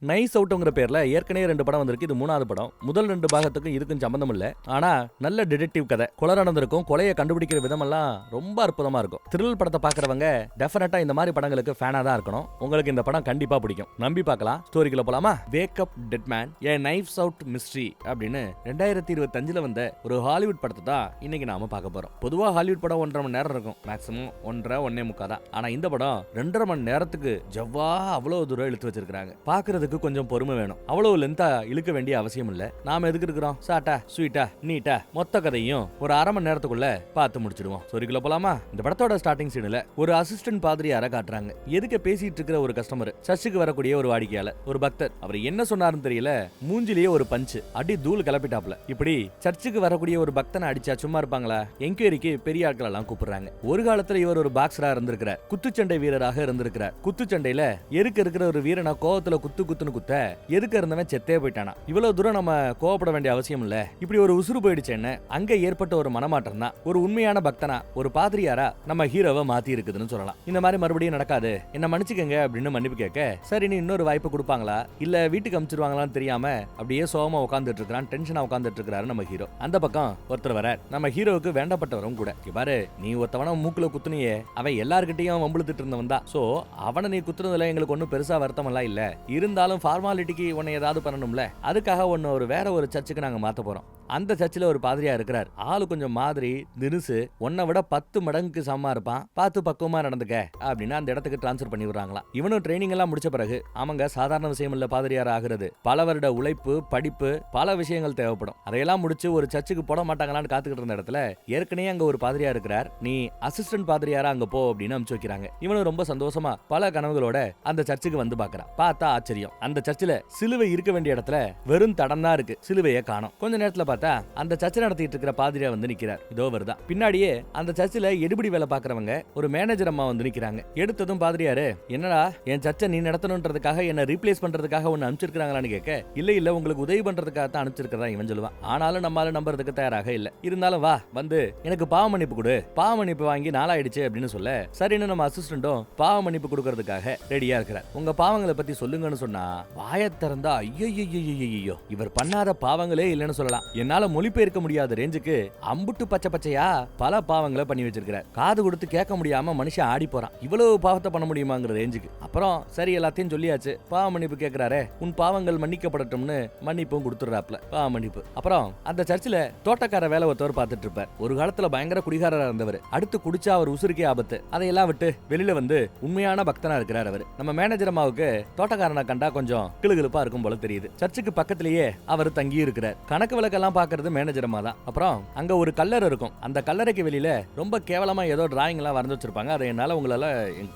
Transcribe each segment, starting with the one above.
Nice அவுட்ங்கிற பேர்ல ஏற்கனவே 2 படம் வந்திருக்கு. இது 3வது படம். முதல் 2 பாகத்துக்கும் இதுக்கும் சம்பந்தம் இல்ல. ஆனா நல்ல டிடெக்டிவ் கதை. கொலை நடந்திருக்கும். கொலையை கண்டுபிடிக்கிற விதமெல்லாம் ரொம்ப அற்புதமா இருக்கும். த்ரில் படத்தை பாக்குறவங்க டெஃபினட்டா இந்த மாதிரி படங்களுக்கு ஃபேனா தான் இருக்கணும். உங்களுக்கு இந்த படம் கண்டிப்பா பிடிக்கும். நம்பி பார்க்கலாம். ஸ்டோரிக்குள்ள போலாமா? வேக் அப் டெட் மேன் ஏ நைஃப்ஸ் அவுட் மிஸ்ட்ரி அப்படின்னு 2025ல வந்த ஒரு ஹாலிவுட் படத்தை தான் இன்னைக்கு நாம பார்க்க போறோம். பொதுவா ஹாலிவுட் படம் 1.5 மணி நேரம் இருக்கும். மேக்ஸிமம் 1.5 தான். ஆனா இந்த படம் 2.5 மணி நேரத்துக்கு ஜவ்வா அவ்வளவு தூரம் இழுத்து வச்சிருக்காங்க. பாக்குறதுக்கு கொஞ்சம் பொறுமை வேணும். அவ்வளவு லென்த்தா இழுக்க வேண்டிய அவசியம் இல்ல. நாம எதுக்கு இருக்கிறோம்? சாட்டா ஸ்வீட்டா நீட்டா மொத்த கதையும் ஒரு 1/2 மணி நேரத்துக்குள்ள பார்த்து முடிச்சிடுவோம். ஸ்டோரிக்குள்ள போலாமா? இந்த படத்தோட ஸ்டார்டிங் சீன்ல ஒரு அசிஸ்டன்ட் பாதிரியார காட்டுறாங்க. எதுக்கு பேசிட்டு இருக்கிற ஒரு கஸ்டமர், சர்ச்சுக்கு வரக்கூடிய ஒரு வாடிக்கையாளர், ஒரு பக்தர். அவர் என்ன சொன்னாருன்னு தெரியல, மூஞ்சிலேயே ஒரு பஞ்சு அடி தூள் கிளப்பிட்டாப்ல. இப்படி சர்ச்சுக்கு வரக்கூடிய ஒரு பக்தனை அடிச்சா சும்மா இருப்பாங்களா? என்கொயரிக்கு பெரிய ஆட்கள் எல்லாம் கூப்பிடுறாங்க. ஒரு காலத்துல இவர் ஒரு பாக்ஸரா இருந்திருக்கிறார். குத்துச்சண்டை வீரராக இருந்திருக்கிறார். குத்துச்சண்டையில எதுக்கு இருக்கிற ஒரு வீரனை கோவத்துல குத்துன்னு குத்த எதுக்கு இருந்தவன் செத்தே போயிட்டானா. இவ்வளவு தூரம் நம்ம கோவப்பட வேண்டிய அவசியம் இல்ல. இப்படி ஒரு உசுறு போயிடுச்சேன்னு அங்க ஏற்பட்ட ஒரு மனமாற்றம் தான் ஒரு உண்மையான பக்தனா, ஒரு பாதிரியாரா நம்ம ஹீரோவை மாத்தி இருக்குதுன்னு சொல்லலாம். இந்த மாதிரி மறுபடியும் நடக்காது, என்ன மன்னிச்சுக்கங்க அப்படின்னு மன்னிப்பு கேட்க, சரி நீ இன்னொரு வாய்ப்பு கொடுப்பாங்களா இல்ல வீட்டுக்கு அனுப்பிச்சிருவாங்களான்னு தெரியாம அப்படியே சோகமா உட்காந்துட்டு இருக்கிறான். டென்ஷனா உட்காந்துட்டு இருக்கிறாரு நம்ம ஹீரோ. அந்த பக்கம் ஒருத்தர் வர, நம்ம ஹீரோவுக்கு வேண்டப்பட்டவரும் கூட. பாரு, நீ ஒருத்தவன மூக்குல குத்துனியே, அவன் எல்லார்கிட்டையும் வம்புழுத்துட்டு இருந்தவன் தான். சோ அவனை நீ குத்துறதுல எங்களுக்கு ஒன்னும் பெருசா வருத்தம் எல்லாம் இல்ல. இருந்தாலும் ஃபார்மாலிட்டிக்கு உன்னை ஏதாவது பண்ணணும்ல, அதுக்காக ஒன்னு வேற ஒரு சர்ச்சுக்கு நாங்க மாத்த போறோம். அந்த சர்ச்சில் ஒரு பாதிரியா இருக்கிறார். ஆளு கொஞ்சம் மாதிரி தினுசு, உன்னை விட 10 மடங்குக்கு சமமா இருப்பான், பார்த்து பக்குவமா நடந்துக்க அப்படின்னு அந்த இடத்துக்கு டிரான்ஸ்ஃபர் பண்ணி விடுறாங்களாம். இவனும் ட்ரைனிங் எல்லாம் முடிச்ச பிறகு, ஆமாங்க சாதாரண விஷயம் இல்ல பாதிரியார் ஆகிறது. பல வருட உழைப்பு, படிப்பு, பல விஷயங்கள் தேவைப்படும். அதையெல்லாம் முடிச்சு ஒரு சர்ச்சுக்கு போட மாட்டாங்களான்னு காத்துக்கிட்டு இருந்த இடத்துல ஏற்கனவே அங்க ஒரு பாதிரியா இருக்கிறார். நீ அசிஸ்டன்ட் பாதிரியாரா அங்க போ அப்படின்னு அனுப்பிச்சு வைக்கிறாங்க. இவனும் ரொம்ப சந்தோஷமா பல கனவுகளோட அந்த சர்ச்சுக்கு வந்து பாக்குறான். பார்த்தா ஆச்சரியம், அந்த சர்ச்சில் சிலுவை இருக்க வேண்டிய இடத்துல வெறும் தடம் தான் இருக்கு. சிலுவையை காணோம். கொஞ்ச நேரத்துல பார்த்தா அந்த சர்ச்சை நடத்திட்டு இருக்கிற பாதிரியா வந்து நிக்கிறார். இதோ வருதான். பின்னாடியே அந்த சர்ச்சில் எடுபடி வேலை பாக்குறவங்க ஒரு மேனேஜர் அம்மா வந்து நிக்கிறாங்க. எடுத்ததும் பாதிரியாரு, என்னடா என் சர்ச்சை நீ நடத்தணும்ன்றதுக்காக என்ன ரீப்ளேஸ் பண்றதுக்காக ஒன்னு அனுப்பிச்சிருக்காங்களான்னு கேட்க, இல்ல உங்களுக்கு உதவி பண்றதுக்காக தான் அனுப்பிச்சிருக்கிறதா இவன் சொல்லுவான். ஆனாலும் நம்மால நம்புறதுக்கு தயாராக இல்ல. இருந்தாலும் வா வந்து எனக்கு பாவ மன்னிப்பு கொடு, பாவ மன்னிப்பு வாங்கி நாளாயிடுச்சு அப்படின்னு சொல்ல, சரின்னு நம்ம அசிஸ்டன்டும் பாவ மன்னிப்பு கொடுக்கறதுக்காக ரெடியா இருக்கிறார். உங்க பாவங்களை பத்தி சொல்லுங்கன்னு சொன்னா வாயை திறந்தா ஐயோ இவர் பண்ணாத பாவங்களே இல்லைன்னு சொல்லலாம். என்னால மொழிபெயர்க்க முடியாத ரேஞ்சுக்கு அம்புட்டு பச்சை பச்சையா பல பாவங்களை பண்ணி வச்சிருக்கிறார். காது கொடுத்து கேட்க முடியாம மனுஷன் ஆடி போறான். இவ்வளவு பாவத்தை பண்ண முடியுமாங்கிற ரேஞ்சுக்கு. அப்புறம் சரி எல்லாத்தையும் சொல்லியாச்சு, பாவ மன்னிப்பு கேட்கிறாரே, உன் பாவங்கள் மன்னிக்கப்படட்டும்னு மன்னிப்பும் கொடுத்துறாப்ல. பாவ மன்னிப்பு. அப்புறம் அந்த சர்ச்சில் தோட்டக்கார வேலை ஒருத்தவர் பார்த்துட்டு இருப்பார். ஒரு காலத்துல பயங்கர குடிகாரரா இருந்தவர். அடுத்து குடிச்சா அவர் உசுருக்கே ஆபத்து. அதையெல்லாம் விட்டு வெளியில வந்து உண்மையான பக்தனா இருக்கிறார் அவர். நம்ம மேனேஜர் அம்மாவுக்கு தோட்டக்காரனை கண்டா கொஞ்சம் கிளுகிளுப்பா இருக்கும் போல தெரியுது. சர்ச்சுக்கு பக்கத்திலேயே அவர் தங்கி இருக்கிறார். கணக்கு வழக்கெல்லாம் பாக்குறது மேனேஜர் அம்மா தான். அப்புறம் அங்க ஒரு கல்லறை இருக்கும். அந்த கல்லறைக்கு வெளியில ரொம்ப கேவலமா ஏதோ டிராயிங் எல்லாம் வரைஞ்சு வச்சிருப்பாங்க. அதை என்னால உங்களால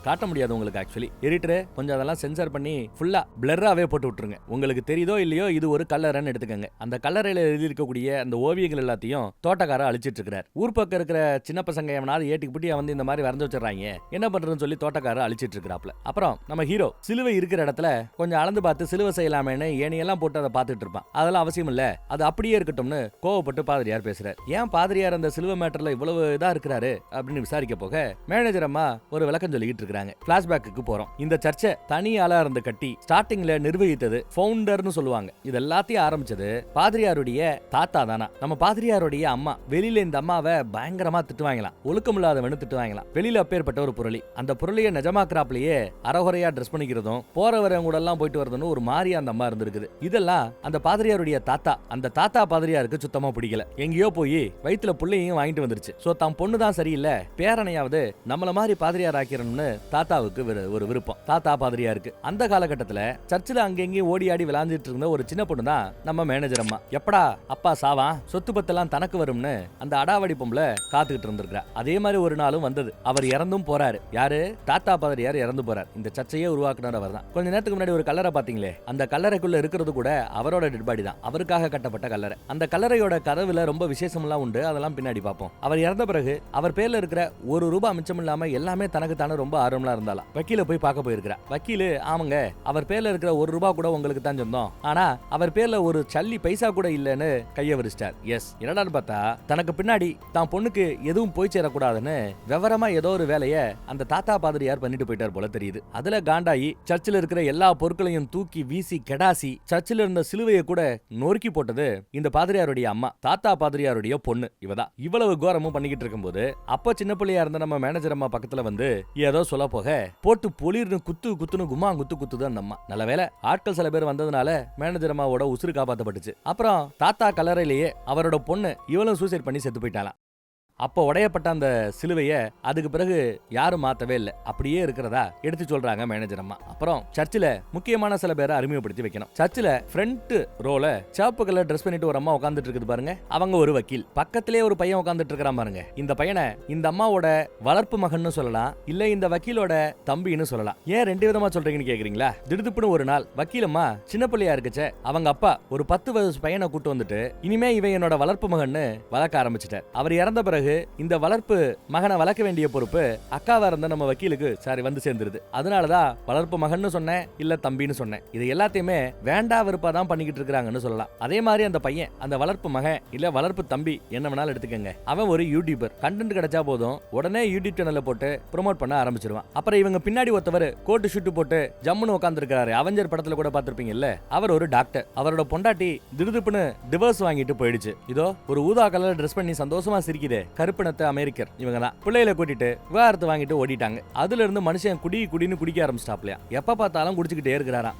காட்ட முடியாது. உங்களுக்கு ஆக்சுவலி எடிட்டர் கொஞ்சம் அதெல்லாம் சென்சார் பண்ணி ஃபுல்லா பிளர்ராவே போட்டு விட்டுருங்க. உங்களுக்கு தெரியுதோ இல்லையோ இது ஒரு கல்லறைன்னு எடுத்துக்கங்க. அந்த கல்லறையில எழுதி இருக்கக்கூடிய அந்த ஓவியங்கள் எல்லாத்தையும் தோட்டக்கார அழிச்சிட்டு இருக்கிறார். ஊர் பக்கம் இருக்கிற சின்ன பசங்க எவனாவது ஏட்டிக்கு புட்டி வந்து இந்த மாதிரி வரைஞ்சு வச்சிடறாங்க, என்ன பண்றதுன்னு சொல்லி தோட்டக்கார அழிச்சிட்டு இருக்கிறாப்ல. அப்புறம் நம்ம ஹீரோ சிலுவை இருக்கிற இடத்துல கொஞ்சம் அளந்து பார்த்து சிலுவை செய்யலாமேன்னு ஏனியெல்லாம் போட்டு அதை பார்த்துட்டு இருப்பான். அதெல்லாம் அவசியம் இல்ல, அது அப்படியே இருக்கட்டும்னு கோவப்பட்டு பாதிரியார் பேசுறார். ஏன் பாதிரியார் அந்த சிலுவை மேட்டர்ல இவ்வளவு இதா இருக்கிறாரு அப்படின்னு விசாரிக்க போக மேனேஜர் அம்மா ஒரு விளக்கம் சொல்லிட்டு இருக்காங்க. பிளாஷ்பேக்கு போறோம். இந்த சர்ச்சை தனி ஆளா இருந்து கட்டி ஸ்டார்டிங்ல நிர்வகித்தது ஃபவுண்டர்னு சொல்லுவாங்க. இது எல்லாத்தையும் ஆரம்பிச்சது பாதிரியாருடைய தாத்தா தானா. நம்ம பாதிரியாருடைய அம்மா. வெளியில இந்த அம்மாவை பயங்கரமா திட்டுவாங்களாம். ஒழுக்கம் இல்லாதவனு திட்டுவாங்களாம். வெளியில அப்பேற்பட்ட ஒரு புரளி. அந்த புரளியை நிஜமாக்குறாப்லயே அறகுறையா ட்ரெஸ் பண்ணிக்கிறதும் போறவரவங்க கூட எல்லாம் போயிட்டு வரதுன்னு ஒரு மாதிரி அந்த அம்மா இருந்திருக்குது. இதெல்லாம் அந்த பாதிரியாருடைய தாத்தா. அந்த தாத்தா பாதிரியாருக்கு சுத்தமா பிடிக்கல. எங்கேயோ போய் வயிற்றுல புள்ளையும் வாங்கிட்டு வந்துருச்சு. சோ தான் பொண்ணு தான் சரியில்லை, பேரனையாவது நம்மள மாதிரி பாதிரியார் ஆக்கிறோம்னு தாத்தாவுக்கு ஒரு விருப்பம். தாத்தா பாதிரியா இருக்கு. அந்த காலகட்டத்துல சர்ச்சில் அங்கெங்கேயும் ஓடி ஆடி விளையாண்டுட்டு இருந்த ஒரு சின்ன பொண்ணு தான் நம்ம மேனேஜர் அம்மா. எப்படா அப்பா சாவான், சொத்து பத்தெல்லாம் தனக்கு வரும்னு அந்த அடாவடி பொம்பளை காத்துக்கிட்டு இருந்திருக்கா. அதே மாதிரி ஒரு நாளும் வந்தது. அவர் இறந்தும் போறாரு. யாரு? தாத்தா பாதிரியார் இறந்து போறார். இந்த சர்ச்சையே உருவாக்குனர் அவர் தான். கொஞ்ச நேரத்துக்கு முன்னாடி ஒரு கல்லறை பாத்தீங்களே, அந்த கல்லறைக்குள்ள இருக்கிறது கூட அவரோட டெட் பாடி தான். அவருக்காக கட்டப்பட்ட கல்லறை. அந்த கல்லறையோட கதவுல ரொம்ப விசேஷம்லாம் உண்டு, அதெல்லாம் பின்னாடி பார்ப்போம். அவர் இறந்த பிறகு அவர் பேர்ல இருக்கிற ₹1 மிச்சம் இல்லாம எல்லாமே தனக்கு தானே ரொம்ப ஆர்வமா இருந்தாலாம். வக்கீல போய் பார்க்க போயிருக்கிறா. வக்கீலு, ஆமாங்க, அவர் பேர்ல இருக்கிற ₹1 கூட உங்களுக்கு தான் சொந்தம், ஆனா அவர் பேர்ல ஒரு சல்லி பைசா கூட இல்லன்னு கைய விரிச்சிட்டார். எஸ், என்னடான்னு பார்த்தா தனக்கு பின்னாடி தான் பொண்ணுக்கு எதுவும் போய் சேரக்கூடாதுன்னு விவரமா ஏதோ ஒரு வேலைய அந்த தாத்தா பாதிரியார் பண்ணிட்டு போயிட்டார் போல தெரியுது. அதுல காண்டாயி சர்ச்சில் இருக்கிற எல்லா பொருட்களையும் தூக்கி வீசி கெடாசி சர்ச்சில் இருந்த சிலுவையை கூட நொறுக்கி போட்டது இந்த பாதிரியாருடைய அம்மா, தாத்தா பாதிரியாருடைய பொண்ணு. இவதான் இவ்வளவு கோரமும் பண்ணிக்கிட்டு இருக்கும்போது அப்ப சின்ன பிள்ளையா இருந்த நம்ம மேனேஜர் அம்மா பக்கத்துல வந்து ஏதோ சொல்ல போக போட்டு பொலிர்னு குத்துன்னு கும்மா குத்துது அந்த அம்மா. நல்ல வேளை ஆட்கள் சில பேர் வந்ததுனால மேனேஜர் அம்மாவோட உசுறு காப்பாத்தப்பட்டுச்சு. அப்புறம் தாத்தா கல்லறையிலேயே அவரோட பொண்ணு இவளும் சூசைட் பண்ணி செத்து போயிட்டாலாம். அப்போ உடையப்பட்ட அந்த சிலுவைய அதுக்கு பிறகு யாரும் மாத்தவே இல்லை, அப்படியே இருக்கிறதா எடுத்து சொல்றாங்க மேனேஜர் அம்மா. அப்புறம் சர்ச்சில் முக்கியமான சில பேரை அறிமுகப்படுத்தி வைக்கணும். சர்ச்சில் ஃப்ரண்ட் ரோல சிவப்பு கலர் ட்ரெஸ் பண்ணிட்டு ஒரு அம்மா உட்காந்துட்டு இருக்குது பாருங்க, அவங்க ஒரு வக்கீல். பக்கத்திலே ஒரு பையன் உட்காந்துட்டு இருக்கிறான் பாருங்க. இந்த பையனை இந்த அம்மாவோட வளர்ப்பு மகன்னு சொல்லலாம், இல்ல இந்த வக்கீலோட தம்பின்னு சொல்லலாம். ஏன் 2 விதமா சொல்றீங்கன்னு கேக்குறீங்களா? திடுதுப்புன்னு ஒரு நாள் வக்கீலம்மா சின்ன பிள்ளையா இருக்குச்சே, அவங்க அப்பா ஒரு 10 வயசு பையனை கூட்டு வந்துட்டு இனிமே இவன் என்னோட வளர்ப்பு மகன்னு வளர்க்க ஆரம்பிச்சிட்டார். அவர் இறந்த பிறகு இந்த வளர்ப்பு மகனை வளர்க்க வேண்டிய பொறுப்பு அக்காவா இருந்த நம்ம வக்கீலுக்கு வந்து சேர்ந்துருது. அதனாலதான் வளர்ப்பு மகன்னு சொன்னேன், இல்ல தம்பின்னு சொன்னேன். இது எல்லாத்தையுமே வேண்டா வெறுப்பா தான் பண்ணிக்கிட்டு இருக்காங்கன்னு சொல்லலாம். அதே மாதிரி அந்த பையன், அந்த வளர்ப்பு மகன் இல்ல வளர்ப்பு தம்பி என்ன வேணாலும் எடுத்துக்கங்க, அவன் ஒரு யூடியூபர். கண்டென்ட் கிடைச்சா போதும் உடனே யூடியூப் சேனல்ல போட்டு ப்ரோமோட் பண்ண ஆரம்பிச்சிருவான். அப்புறம் இவங்க பின்னாடி ஒருத்தவர் கோட்டு ஷூட்டு போட்டு ஜம்முன்னு உட்கார்ந்து இருக்காரு, அவெஞ்சர் படத்துல கூட பார்த்திருப்பீங்கல்ல, அவர் ஒரு டாக்டர். அவரோட பொண்டாட்டி திடுதுப்புன்னு டிவோர்ஸ் வாங்கிட்டு போயிடுச்சு. இதோ ஒரு ஊதா கலர் ட்ரெஸ் பண்ணி சந்தோஷமா சிரிக்குது கருப்பினத்தை அமெரிக்கர். இவங்க தான் பிள்ளைகளை கூட்டிட்டு விவாகரத்து வாங்கிட்டு ஓடிட்டாங்க. அதுல இருந்து மனுஷன் குடின்னு குடிக்க ஆரம்பிச்சிட்டாப்லையா. எப்ப பார்த்தாலும் குடிச்சுக்கிட்டே இருக்கிறாராம்.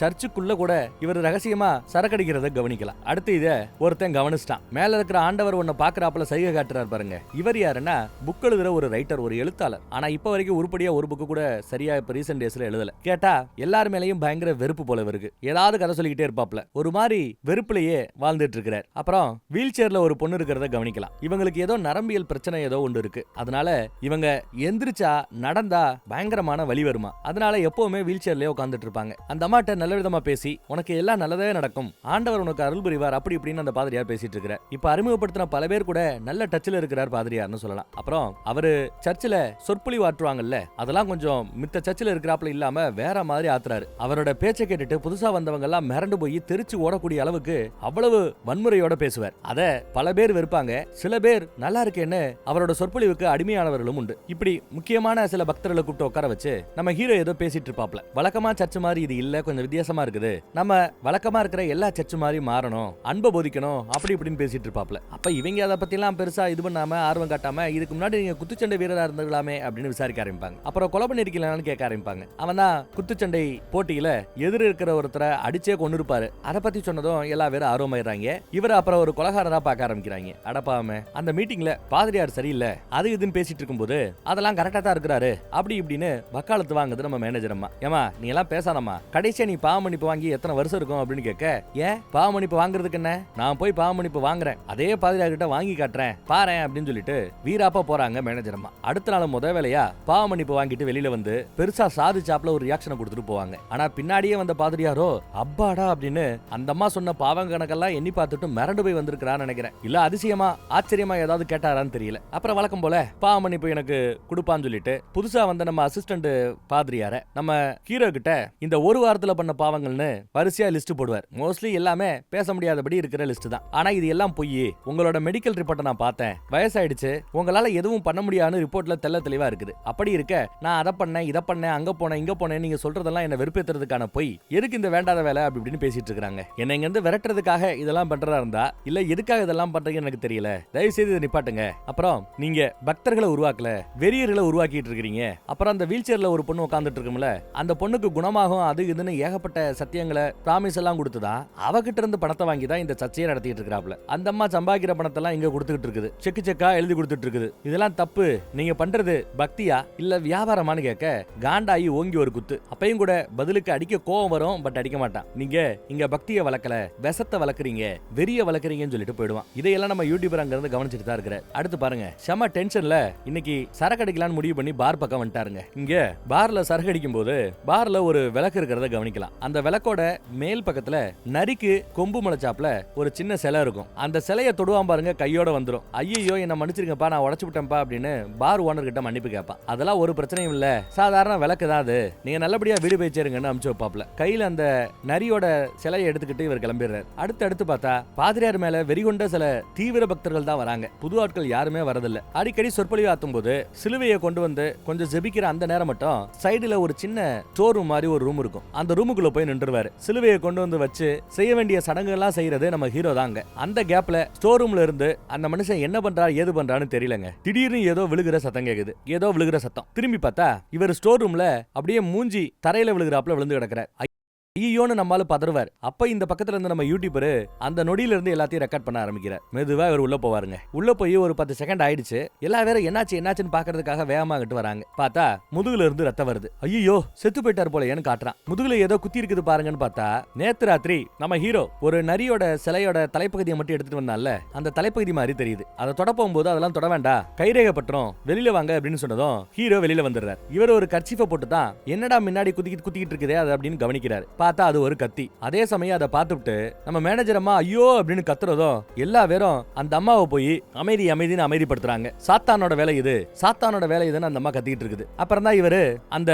சர்ச்சுக்குள்ள கூட இவர் ரகசியமா சரக்கடிக்கிறத கவனிக்கலாம். அடுத்து இத ஒருத்தன் கவனிச்சிட்டான். மேல இருக்கிற ஆண்டவர் ஒன்ன பாக்குறாப்புல சைகை காட்டுறாரு பாருங்க. இவர் யாருன்னா புக் எழுதுற ஒரு ரைட்டர், ஒரு எழுத்தாளர். ஆனா இப்ப வரைக்கும் உருப்படியா ஒரு புக்கு கூட சரியா இப்ப ரீசென்ட் டேஸ்ல எழுதல. கேட்டா எல்லார் மேலயும் பயங்கர வெறுப்பு போல இருக்கு. ஏதாவது கதை சொல்லிக்கிட்டே இருப்பாப்ல. ஒரு மாதிரி வெறுப்புலயே வாழ்ந்துட்டு இருக்கிறார். அப்புறம் வீல் சேர்ல ஒரு பொண்ணு இருக்கிறத கவனிக்கலாம். இவங்களுக்கு ஏதோ நரம்பியல் பிரச்சனை ஏதோ ஒன்று இருக்கு. அதனால இவங்க எந்திரிச்சா நடந்தா பயங்கரமான வலி வருமா. அதனால எப்பவுமே வீல் சேர்லயே உட்கார்ந்துட்டு இருப்பாங்க. அந்த அம்மாட்ட நல்ல விதமா பேசி உனக்கு எல்லாம் நல்லதே நடக்கும், ஆண்டவர் உனக்கு அருள் புரிவார், அப்படி இப்படின்னு அந்த பாதிரியார் பேசிட்டு இருக்கிறார். இப்ப அறிமுகப்படுத்தின பல பேர் கூட நல்ல டச்ல இருக்கிறார் பாதிரியார்னு சொல்லலாம். அப்புறம் அவரு சர்ச்சில் சொற்பொழிவு ஆற்றுவாங்கல்ல, அதெல்லாம் கொஞ்சம் மித்த சர்ச்சில் இருக்கிறாப்ல இல்லாம வேற மாதிரி ஆத்துறாரு. அவரோட பேச்சை கேட்டுட்டு புதுசா வந்தவங்க எல்லாம் மிரண்டு போய் தெரிச்சு ஓடக்கூடிய அளவுக்கு அவ்வளவு வன்முறையோட பேசுவார். அத பல பேர் வெறுப்பாங்க, சில பேர் நல்லா இருக்கேன்னு அவரோட சொற்பொழிவுக்கு அடிமையானவர்களும் உண்டு. இப்படி முக்கியமான சில பக்தர்களை கூப்பிட்டு உட்கார வச்சு நம்ம ஹீரோ ஏதோ பேசிட்டு இருப்பாப்ல. வழக்கமா சர்ச் மாதிரி இது இல்ல, கொஞ்சம் வித்தியாசமா இருக்குது, நம்ம வழக்கமா இருக்கிற எல்லா சர்ச் மாதிரி மாறணும், அன்பை போதிக்கணும், அப்படி இப்படின்னு பேசிட்டு இருப்பாப்ல. அப்ப இவங்க அதை பத்தி எல்லாம் பெருசா இது பண்ணாம ஆர்வம் காட்டாம இதுக்கு முன்னாடி நீங்க குத்துச்சண்டை வீரரா இருந்தீங்களாமே அப்படின்னு விசாரிக்க ஆரம்பிப்பாங்க. அப்புறம் கொலை பண்ணிருக்கீங்களான்னு கேட்க ஆரம்பிப்பாங்க. அவன் தான் குத்துச்சண்டை போட்டியில எதிர இருக்கிற ஒருத்தரை அடிச்சே கொண்டு இருப்பாரு. அதை பத்தி சொன்னதும் எல்லா பேரும் ஆர்வமாயிடுறாங்க. இவரை அப்புறம் ஒரு கொலகாரரா பார்க்க ஆரம்பிக்கிறாங்க. அடப்பாம அந்த மீட்டிங்ல பாதிரியார் சரியில்லை அது இதுன்னு பேசிட்டு இருக்கும்போது அதெல்லாம் கரெக்டா தான் இருக்கிறாரு அப்படி இப்படின்னு வக்காலத்து வாங்குது நம்ம மேனேஜர் அம்மா. ஏமா நீ எல்லாம் பேசாதம்மா, கடைசியா நீ பாவமன்னிப்பு வாங்கி எத்தனை வருஷம் இருக்கும் அப்படின்னு கேட்க, ஏன் பாவமன்னிப்பு வாங்குறதுக்கு என்ன, நான் போய் பாவமன்னிப்பு வாங்குறேன், அதே பாதிரியார் கிட்ட வாங்கி காட்டுறேன் பாரு அப்படின்னு சொல்லிட்டு வீராப்பா போறாங்க மேனேஜர் அம்மா. அடுத்த நாள் முத வேலையா பாவமன்னிப்பு வாங்கிட்டு வெளியில வந்து பெருசா சாதிச்சாப்ல ஒரு ரியாக்ஷனை கொடுத்துட்டு போவாங்க. ஆனா பின்னாடியே வந்த பாதிரியாரோ அப்பாடா அப்படின்னு அந்த அம்மா சொன்ன பாவம் கணக்கெல்லாம் எண்ணி பார்த்துட்டு மிரண்டு போய் வந்திருக்கிறான்னு நினைக்கிறேன். இல்ல அதிசயமா ஆச்சரியமா ஏதாவது கேட்டாரான்னு தெரியல. அப்புறம் வழக்கம் போல பாவமன்னிப்பு எனக்கு கொடுப்பான்னு சொல்லிட்டு புதுசா வந்த நம்ம அசிஸ்டன்ட் பாதிரியார நம்ம ஹீரோ கிட்ட இந்த ஒரு வாரத்துல பண்ண பாவங்கள்னு வரிசையா லிஸ்ட் போடுவார். மோஸ்ட்லி எல்லாமே பேச முடியாதபடி இருக்கிற லிஸ்ட் தான். ஆனா இது எல்லாம் போய் உங்களோட மெடிக்கல் ரிப்போர்ட்டை நான் பார்த்தேன், வயசாயிடுச்சு, உங்களால எதுவும் பண்ண முடியாதுன்னு ரிப்போர்ட்ல தெளிவா இருக்குது. அப்படி இருக்க நான் அதை பண்ணேன் இதை பண்ணேன் அங்க போனேன் இங்க போனேன் நீங்க சொல்றதெல்லாம் என்ன வெறுப்பேத்துறதுக்கான போய் எதுக்கு இந்த வேண்டாத வேலை அப்படி இப்படின்னு பேசிட்டு இருக்காங்க. என்ன இங்க இருந்து விரட்டுறதுக்காக இதெல்லாம் பண்றதா இருந்தா இல்ல எதுக்காக இதெல்லாம் பண்றீங்கன்னு எனக்கு தெரியல, தயவு செய்து இதை நிப்பாட்டுங்க. அப்புறம் நீங்க பக்தர்களை உருவாக்கல, வெறியர்களை உருவாக்கிட்டு இருக்கீங்க. அப்புறம் அந்த வீல் சேர்ல ஒரு பொண்ணு உட்கார்ந்துட்டு இருக்கும்ல, அந்த பொண்ணுக்கு குணமாகும் அது இதுன்னு ஏகப்பட்ட சத்தியங்களை பிராமிஸ் எல்லாம் கொடுத்துதான் அவகிட்ட இருந்து பணத்தை வாங்கி தான் இந்த சர்ச்சையை நடத்திட்டு இருக்கிறாப்ல. அந்த அம்மா சம்பாதிக்கிற பணத்தை எல்லாம் இங்க கொடுத்துட்டு இருக்குது, செக்கா எழுதி கொடுத்துட்டு இருக்குது. இதெல்லாம் தப்பு, நீங்க பண்றது பக்தியா இல்ல வியாபாரமானு கேட்க காண்டாயி ஓங்கி ஒரு குத்து. அப்பையும் கூட பதிலுக்கு அடிக்க கோவம் வரும், பட் அடிக்க மாட்டான். நீங்க இங்க பக்தியை வளர்க்கல, விஷத்தை வளர்க்குறீங்க, வெறிய வளர்க்குறீங்கன்னு சொல்லிட்டு போயிடுவான். இதையெல்லாம் நம்ம யூடியூபர் அங்க இருந்து கவனிச்சுட்டு தான் இருக்கிறார். அடுத்து பாருங்க, செம டென்ஷன்ல இன்னைக்கு சரக்கு அடிக்கலாம்னு முடிவு பண்ணி பார் பக்கம் வந்துட்டாருங்க. இங்க பார்ல சரக்கு அடிக்கும் போது பார்ல ஒரு விளக்கு இருக்கிறத கவனிக்கலாம். அந்த விளக்கோட மேல் பக்கத்துல நரிக்கு கொம்பு முளைச்சாப்ல ஒரு சின்ன சிலை இருக்கும். அந்த சிலையை தொடுவான் பாருங்க, கையோட வந்துடும். ஐயோ என்ன மன்னிச்சிருங்கப்பா, நான் உடச்சு விட்டேன்ப்பா அப்படின்னு பார் ஓனர் கிட்ட மன்னிப்பு கேட்பான். அதெல்லாம் ஒரு பிரச்சனையும் இல்ல, சாதாரண விளக்கு தான் அது, நீங்க நல்லபடியா வீடு போய் சேருங்கன்னு அனுப்பிச்சு வைப்பாப்ல. கையில அந்த நரியோட சிலையை எடுத்துக்கிட்டு இவர் கிளம்பிடுறாரு. அடுத்து பார்த்தா பாதிரியார் மேல வெறிகொண்ட சில தீவிர பக்தர்கள் தான் வராங்க. புது ஆட்கள் யாருமே வரதில்ல. அடிக்கடி சொற்பொழிவு ஆத்தும் போது சிலுவையை கொண்டு வந்து கொஞ்சம் ஜெபிக்கிற அந்த நேரம் மட்டும் சைடுல ஒரு சின்ன ஸ்டோர் ரூம் மாதிரி ஒரு ரூம் இருக்கும். அந்த ரூமுக்குள்ள போய் நின்றுவாரு. சிலுவையை கொண்டு வந்து வச்சு செய்ய வேண்டிய சடங்குகள்லாம் செய்யறது நம்ம ஹீரோ தாங்க. அந்த கேப்ல ஸ்டோர் ரூம்ல இருந்து அந்த மனுஷன் என்ன பண்றாரு ஏது பண்றான்னு தெரியலங்க. திடீர்னு ஏதோ விழுகிற சத்தம் கேக்குது. ஏதோ விழுகிற சத்தம். திரும்பி பார்த்தா இவர் ஸ்டோர் ரூம்ல அப்படியே மூஞ்சி தரையில விழுகிறாப்ல விழுந்து கிடக்கிறார். ஐயோன்னு நம்மால பதறுவார். அப்ப இந்த பக்கத்துல இருந்து நம்ம யூடியூபர் அந்த நொடியில இருந்து எல்லாத்தையும் ரெக்கார்ட் பண்ண ஆரம்பிக்கிறார். மெதுவா இவர் உள்ள போவாருங்க. உள்ள போய் ஒரு 10 செகண்ட் ஆயிடுச்சு. எல்லா வேற என்னாச்சுன்னு பாக்குறதுக்காக வேகமா கிட்டு வராங்க. பார்த்தா முதுகுல இருந்து ரத்தம் வருது. ஐயோ செத்து போயிட்டார் போல ஏன்னு காட்டுறான். முதுகுல ஏதோ குத்தி இருக்குது பாருங்கன்னு பார்த்தா நேத்து ராத்திரி நம்ம ஹீரோ ஒரு நரியோட சிலையோட தலைப்பகுதியை மட்டும் எடுத்துட்டு வந்தான்ல, அந்த தலைப்பகுதி மாதிரி தெரியுது. அதை தொட போகும்போது அதெல்லாம் தொட வேண்டாம், கைரேகை பட்டுரும், வெளியில வாங்க அப்படின்னு சொன்னதும் ஹீரோ வெளியில வந்துடுறார். இவர் ஒரு கர்ச்சீஃபை போட்டு தான் என்னடா முன்னாடி குத்திக்கிட்டு இருக்குதே அது அப்படின்னு கவனிக்கிறாரு. பார்த்தா அது ஒரு கத்தி. அதே சமயம் அதை பார்த்துட்டு நம்ம மேனேஜர் அம்மா ஐயோ அப்படின்னு கத்துறதும் எல்லா பேரும் அந்த அம்மாவை போய் அமைதின்னு அமைதிப்படுத்துறாங்க. சாத்தானோட வேலை இதுன்னு அந்த அம்மா கத்திட்டு இருக்குது. அப்புறம் தான் இவரு அந்த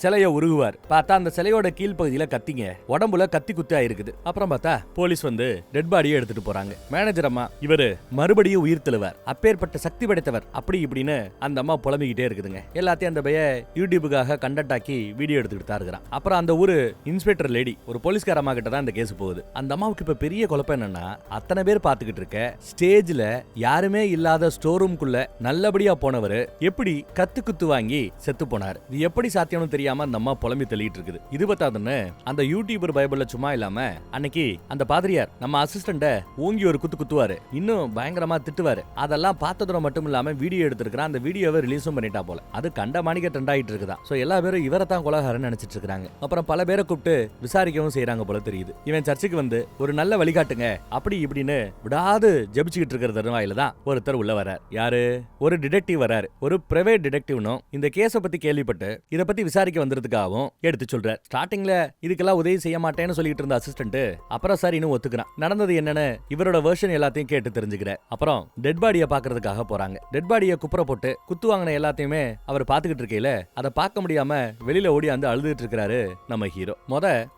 சிலையை உருகுவார். பார்த்தா அந்த சிலையோட கீழ்ப்பகுதியில கத்திங்க, உடம்புல கத்தி குத்து ஆயிருக்குது. அப்புறம் பார்த்தா போலீஸ் வந்து டெட் பாடியை எடுத்துட்டு போறாங்க. மேனேஜர் அம்மா இவரு மறுபடியும் உயிர் தெழுவார், அப்பேற்பட்ட சக்தி படைத்தவர் அப்படி இப்படின்னு அந்த அம்மா புலம்பிக்கிட்டே இருக்குதுங்க. எல்லாத்தையும் அந்த பைய யூடியூபுக்காக கண்டென்ட் ஆக்கி வீடியோ எடுத்துக்கிட்டு தான் இருக்கிறான். அப்புறம் அந்த ஊரு இன்ஸ்பெக்டர் லேடி ஒரு போலீஸ்கார அம்மா கிட்ட தான் இந்த கேஸ் போகுது. அந்த அம்மாவுக்கு இப்ப பெரிய குழப்பம் என்னன்னா, அத்தனை பேர் பாத்துக்கிட்டு இருக்க ஸ்டேஜ்ல யாருமே இல்லாத ஸ்டோர் ரூம்குள்ள நல்லபடியா போனவர் எப்படி கத்து குத்து வாங்கி செத்து போனார், இது எப்படி சாத்தியம்னு தெரியாம அந்த அம்மா புலம்பி தள்ளிட்டு இருக்குது. இது பத்தாதுன்னு அந்த யூடியூபர் பைபிள்ல சும்மா இல்லாம அன்னைக்கு அந்த பாதிரியார் நம்ம அசிஸ்டண்ட ஓங்கி ஒரு குத்து குத்துவாரு, இன்னும் பயங்கரமா திட்டுவாரு. அதெல்லாம் பார்த்ததும் மட்டும் இல்லாம வீடியோ எடுத்திருக்கிறான். அந்த வீடியோவை ரிலீஸும் பண்ணிட்டா போல. அது கண்ட மாணிக்க ட்ரெண்ட் ஆயிட்டு இருக்குதா. சோ எல்லா பேரும் இவரை தான் கொலகாரன்னு நினைச்சிட்டு இருக்காங்க. அப்புறம் பல பேரை கூப்பிட்டு விசாரிக்கவும் செய்யறாங்க போல தெரியுது. இவன் சர்ச்சுக்கு வந்து ஒரு நல்ல வழிகாட்டுங்க அப்படி இப்படின்னு விடாது ஜெபிச்சுக்கிட்டு இருக்கிற தருவாயில தான் ஒருத்தர் உள்ள வரார். யாரு? ஒரு டிடெக்டிவ் வராரு. ஒரு பிரைவேட் டிடெக்டிவ்னும் இந்த கேஸை பத்தி கேள்விப்பட்டு இதை பத்தி விசாரிக்க வந்திருக்காகவும் எடுத்து சொல்றார். ஸ்டார்டிங்ல இதுக்கெல்லாம் உதவி செய்ய மாட்டேன்னு சொல்லிட்டு இருந்த அசிஸ்டன்ட் அப்புறம் சரின்னு ஒத்துக்கிறான். நடந்தது என்னன்னு இவரோட வெர்ஷன் எல்லாத்தையும் கேட்டு தெரிஞ்சுக்கிறார். அப்புறம் டெட் பாடியை பாக்குறதுக்காக போறாங்க. டெட் பாடியை குப்புற போட்டு குத்து வாங்கின எல்லாத்தையுமே அவர் பாத்துக்கிட்டு இருக்கையில அதை பார்க்க முடியாம வெளியில ஓடி வந்து அழுதுட்டு இருக்கிறாரு நம்ம ஹீரோ.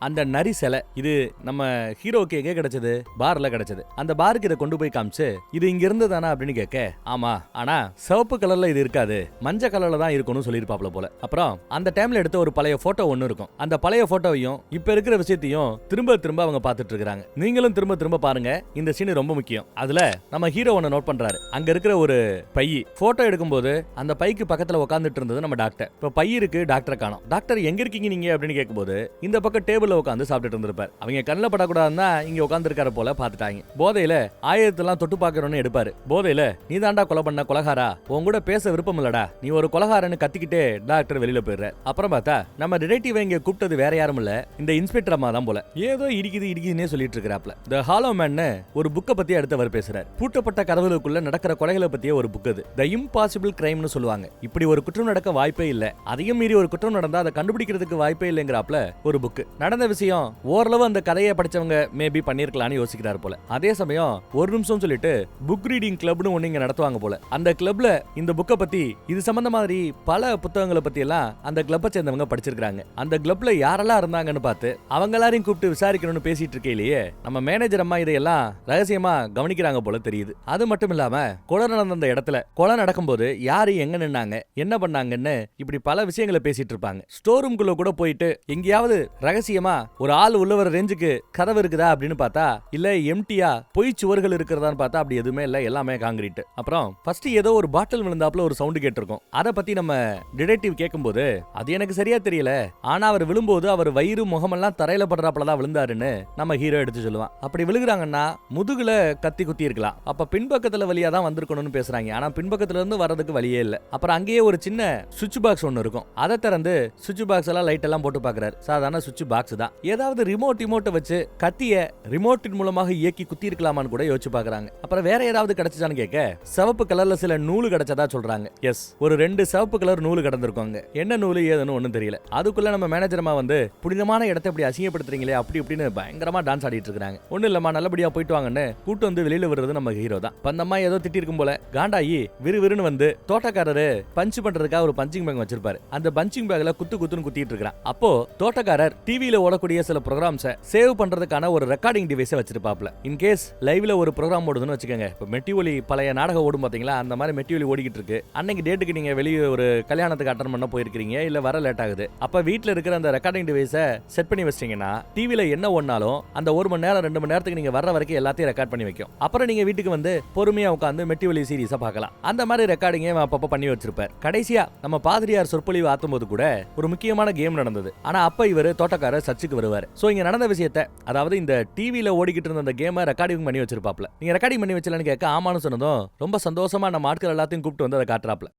அந்த நரி சிலை இது நம்ம ஹீரோக்கு எங்க கிடைச்சது? பார்ல கிடைச்சது. அந்த பாருக்கு இதை கொண்டு போய் காமிச்சு இது இங்க இருந்ததானா அப்படின்னு கேட்க, ஆமா, ஆனா சிவப்பு கலர்ல இது இருக்காது, மஞ்சள் கலர்ல தான் இருக்கும்னு சொல்லிருப்பாப்ல போல. அப்புறம் அந்த டைம்ல எடுத்த ஒரு பழைய போட்டோ ஒன்னு இருக்கும். அந்த பழைய போட்டோவையும் இப்ப இருக்கிற விஷயத்தையும் திரும்ப அவங்க பார்த்துட்டு இருக்காங்க. நீங்களும் திரும்ப பாருங்க, இந்த சீன் ரொம்ப முக்கியம். அதுல நம்ம ஹீரோ ஒன்னு நோட் பண்றாரு. அங்க இருக்கிற ஒரு பை போட்டோ எடுக்கும்போது அந்த பைக்கு பக்கத்துல உட்காந்துட்டு இருந்தது நம்ம டாக்டர். இப்ப பை இருக்கு, டாக்டரை காணோம். டாக்டர் எங்க இருக்கீங்க நீங்க அப்படின்னு கேட்கும்போது இந்த பக்கம் டேபிள்ல உட்காந்து சாப்பிட்டுட்டு இருந்திருப்பார். அவங்க கண்ணில் படக்கூடாதுன்னா இங்க உட்கார்ந்து இருக்காரு போல பாத்துட்டாங்க. போதையில ஆயிரத்தெல்லாம் தொட்டு பாக்குறோன்னு எடுப்பாரு. போதையில நீ தாண்டா கொலை பண்ண கொலகாரா, உன் கூட பேச விருப்பம் இல்லடா, நீ ஒரு கொலகாரன்னு கத்திக்கிட்டே டாக்டர் வெளியில போயிடுறாரு. அப்புறம் பார்த்தா நம்ம டிடெக்டிவ் இங்க கூப்பிட்டது வேற யாரும் இல்ல, இந்த இன்ஸ்பெக்டர் அம்மா தான் போல. ஏதோ இடிக்குதுன்னே சொல்லிட்டு இருக்கிறாப்ல. த ஹாலோ மேன் ஒரு புக்கை பத்தி அடுத்தவர் பேசுறாரு. பூட்டப்பட்ட கதவுகளுக்குள்ள நடக்கிற கொலைகளை பத்திய ஒரு புக் அது. த இம்பாசிபிள் கிரைம்னு சொல்லுவாங்க. இப்படி ஒரு குற்றம் நடக்க வாய்ப்பே இல்ல, அதையும் மீறி ஒரு குற்றம் நடந்தா அதை கண்டுபிடிக்கிறதுக்கு வாய்ப்பே இல்லைங்கிறாப்ல ஒரு புக். நடந்த விஷயம் ஓரளவு அந்த கதையை படிச்சவங்க மேபி பண்ணிருக்கலாம்னு யோசிக்கிறார் போல. அதே சமயம் ஒரு நிமிஷம் சொல்லிட்டு புக் ரீடிங் கிளப்னு ஒண்ணு இங்க நடத்துவாங்க போல. அந்த கிளப்ல இந்த புக்கை பத்தி இது சம்பந்த மாதிரி பல புத்தகங்களை பத்தி எல்லாம் அந்த கிளப்பை சேர்ந்தவங்க படிச்சிருக்காங்க. அந்த கிளப்ல யாரெல்லாம் இருந்தாங்கன்னு பார்த்து அவங்க எல்லாரையும் கூப்பிட்டு விசாரிக்கணும்னு பேசிட்டு இருக்கையிலேயே நம்ம மேனேஜர் அம்மா இதையெல்லாம் ரகசியமா கவனிக்கிறாங்க போல தெரியுது. அது மட்டும் இல்லாம கொலை நடந்த இடத்துல கொலை நடக்கும்போது யாரு எங்க நின்னாங்க என்ன பண்ணாங்கன்னு இப்படி பல விஷயங்களை பேசிட்டு இருப்பாங்க. ஸ்டோர் ரூம்குள்ள கூட போயிட்டு எங்கேயாவது ரகசியமா ஒரு ஆள் உள்ள வர ரேஞ்சுக்கு கதவு இருக்குதா அப்படின்னு பார்த்தா இல்ல எம்டியா பொய் சுவர்கள் இருக்கிறதான்னு பார்த்தா அப்படி எதுவுமே இல்ல, எல்லாமே காங்கிரீட். அப்புறம் ஃபர்ஸ்ட் ஏதோ ஒரு பாட்டில் விழுந்தாப்புல ஒரு சவுண்ட் கேட்டிருக்கும். அதை பத்தி நம்ம டிடெக்டிவ் கேட்கும்போது அது எனக்கு சரியா தெரியல, ஆனா அவர் விழும்போது அவர் வயிறு முகமெல்லாம் தரையில படுறாப்புலதான் விழுந்தாருன்னு நம்ம ஹீரோ எடுத்து சொல்லுவான். அப்படி விழுகுறாங்கன்னா முதுகுல கத்தி குத்தி இருக்கலாம், அப்ப பின்பக்கத்துல வழியா தான் வந்திருக்கணும்னு பேசுறாங்க. ஆனா பின்பக்கத்துல இருந்து வரதுக்கு வழியே இல்ல. அப்புறம் அங்கேயே ஒரு சின்ன சுவிட்ச் பாக்ஸ் ஒன்னு இருக்கும். அதை திறந்து சுவிட்ச் பாக்ஸ் எல்லாம் லைட் எல்லாம் போட்டு பாக்குறாரு. சாதாரண சுவிட்ச் பாக்ஸ் பாக்ஸ் தான். ஏதாவது ரிமோட்டை வச்சு கத்திய ரிமோட்டின் மூலமாக இயக்கி குத்தி இருக்கலாமான்னு கூட யோசிச்சு பாக்குறாங்க. அப்புறம் வேற ஏதாவது கிடைச்சதான்னு கேட்க சிவப்பு கலர்ல சில நூல் கிடைச்சதா சொல்றாங்க. எஸ், ஒரு 2 சிவப்பு கலர் நூல் கடந்திருக்காங்க. என்ன நூல் ஏதுன்னு ஒண்ணும் தெரியல. அதுக்குள்ள நம்ம மேனேஜர்மா வந்து புனிதமான இடத்தை இப்படி அசிங்கப்படுத்துறீங்களே அப்படி இப்படின்னு பயங்கரமா டான்ஸ் ஆடிட்டு இருக்காங்க. ஒண்ணு இல்லம்மா, நல்லபடியா போயிட்டு வாங்கன்னு கூட்டு வந்து வெளியில விடுறது நம்ம ஹீரோ தான். பந்தம்மா ஏதோ திட்டி இருக்கும் போல காண்டாயி விறுவிறுன்னு வந்து தோட்டக்காரரு பஞ்ச் பண்றதுக்காக ஒரு பஞ்சிங் பேக் வச்சிருப்பாரு. அந்த பஞ்சிங் பேக்ல குத்துன்னு குத்திட்டு இருக்கான். அப்போ தோட்டக்காரர் டிவில ஓடக்கூடிய சில ப்ரோகிராம்ஸை சேவ் பண்றதுக்கான ஒரு ரெக்கார்டிங் டிவைஸை வச்சிருப்பாப்ல. இன் கேஸ் லைவ்ல ஒரு ப்ரோகிராம் ஓடுதுன்னு வச்சுக்கோங்க. இப்போ மெட்டிஒலி பழைய நாடகம் ஓடும் பாத்தீங்களா, அந்த மாதிரி மெட்டிஒலி ஓடிக்கிட்டு இருக்கு. அன்னைக்கு டேட்டுக்கு நீங்க வெளியே ஒரு கல்யாணத்துக்கு அட்டன் பண்ண போயிருக்கீங்க, இல்ல வர லேட் ஆகுது. அப்ப வீட்ல இருக்கிற அந்த ரெக்கார்டிங் டிவைஸை செட் பண்ணி வச்சிட்டீங்கன்னா டிவில என்ன ஓடினாலும் அந்த 1 மணி நேரம் 2 மணி நேரத்துக்கு நீங்க வர்ற வரைக்கும் எல்லாத்தையும் ரெக்கார்ட் பண்ணி வைக்கும். அப்புறம் நீங்க வீட்டுக்கு வந்து பொறுமையா உட்காந்து மெட்டிஒலி சீரிஸை பார்க்கலாம். அந்த மாதிரி ரெக்கார்டிங்கை அப்பப்ப பண்ணி வச்சிருப்பார். கடைசியா நம்ம பாதிரியார் சொற்பொழிவு ஆத்தும் போது கூட ஒரு முக்கியமான கேம் நடந்தது. ஆனா அப்ப இவர் தோட்டக்காரர் சர்ச்சுக்கு வருவார். சோ இங்க நடந்த விஷயத்தை, அதாவது இந்த டிவில ஓடிக்கிட்டு இருந்த அந்த கேமை ரெக்கார்டிங் பண்ணி வச்சிருப்பாப்ல. நீங்க ரெக்கார்டிங் பண்ணி வச்சலன்னு கேட்க ஆமான்னு சொன்னதும் ரொம்ப சந்தோஷமா நம்ம ஆட்கள் எல்லாத்தையும் கூப்பிட்டு வந்து அதை காட்டுறாப்ல.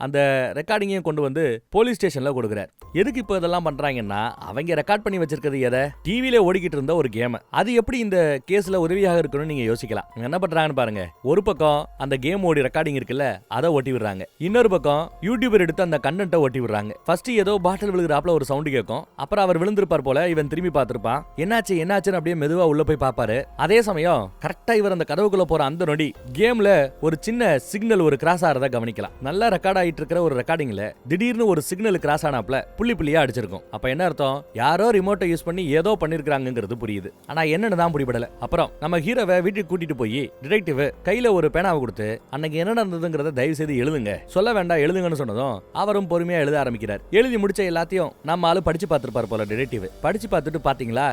அந்த ரெக்கார்டிங்கையும் கொண்டு வந்து போலீஸ் ஸ்டேஷன்ல கொடுக்குறார். எதுக்கு இப்போ இதெல்லாம் பண்றாங்கன்னா, அவங்க ரெக்கார்ட் பண்ணி வச்சிருக்கிறது எதை, டிவில ஓடிக்கிட்டு இருந்த ஒரு கேம். அது எப்படி இந்த கேஸ்ல உதவியாக இருக்கணும்னு நீங்க யோசிக்கலாம். என்ன பண்றாங்கன்னு பாருங்க. ஒரு பக்கம் அந்த கேம் ஓடி ரெக்கார்டிங் இருக்குல்ல, அதை ஓட்டி விடுறாங்க. இன்னொரு பக்கம் யூடியூபர் எடுத்து அந்த கண்டென்ட்டை ஓட்டி விடுறாங்க. ஃபர்ஸ்ட் ஏதோ பாட்டில் விழுகிறாப்ல ஒரு சவுண்ட் கேட்கும். அப்புறம் அவர் விழுந்திருப்பார் போல, இவன் திரும்பி பார்த்திருப்பான். என்னாச்சுன்னு அப்படியே மெதுவா உள்ள போய் பாப்பாரு. அதே சமயம் கரெக்டா இவர் அந்த கதவுக்குள்ள போற அந்த நொடி கேம்ல ஒரு சின்ன சிக்னல் ஒரு கிராஸ் ஆறத கவனிக்கலாம். நல்லா ரெக்கார்ட் இருக்கிற ஒரு ரெக்கார்டிங்ல திடீர்னு ஒரு சிக்னல் கிராஸ் ஆனாப்ல புள்ளியா அடிச்சிருக்கும். அப்ப என்ன அர்த்தம், யாரோ ரிமோட்டை யூஸ் பண்ணி ஏதோ பண்ணிருக்காங்கிறது புரியுது. ஆனா என்னன்னு தான் புரியப்படல. அப்புறம் நம்ம ஹீரோவை வீட்டுக்கு கூட்டிட்டு போய் டிடெக்டிவ் கையில ஒரு பேனாவை கொடுத்து அன்னைக்கு என்ன நடந்ததுங்கிறத தயவு செய்து எழுதுங்க, சொல்ல வேண்டாம் எழுதுங்கன்னு சொன்னதும் அவரும் பொறுமையா எழுத ஆரம்பிக்கிறார். எழுதி முடிச்ச எல்லாத்தையும் நம்ம ஆளு படிச்சு பார்த்திருப்பார் போல டிடெக்டிவ். படிச்சு பார்த்துட்டு பாத்தீங்களா,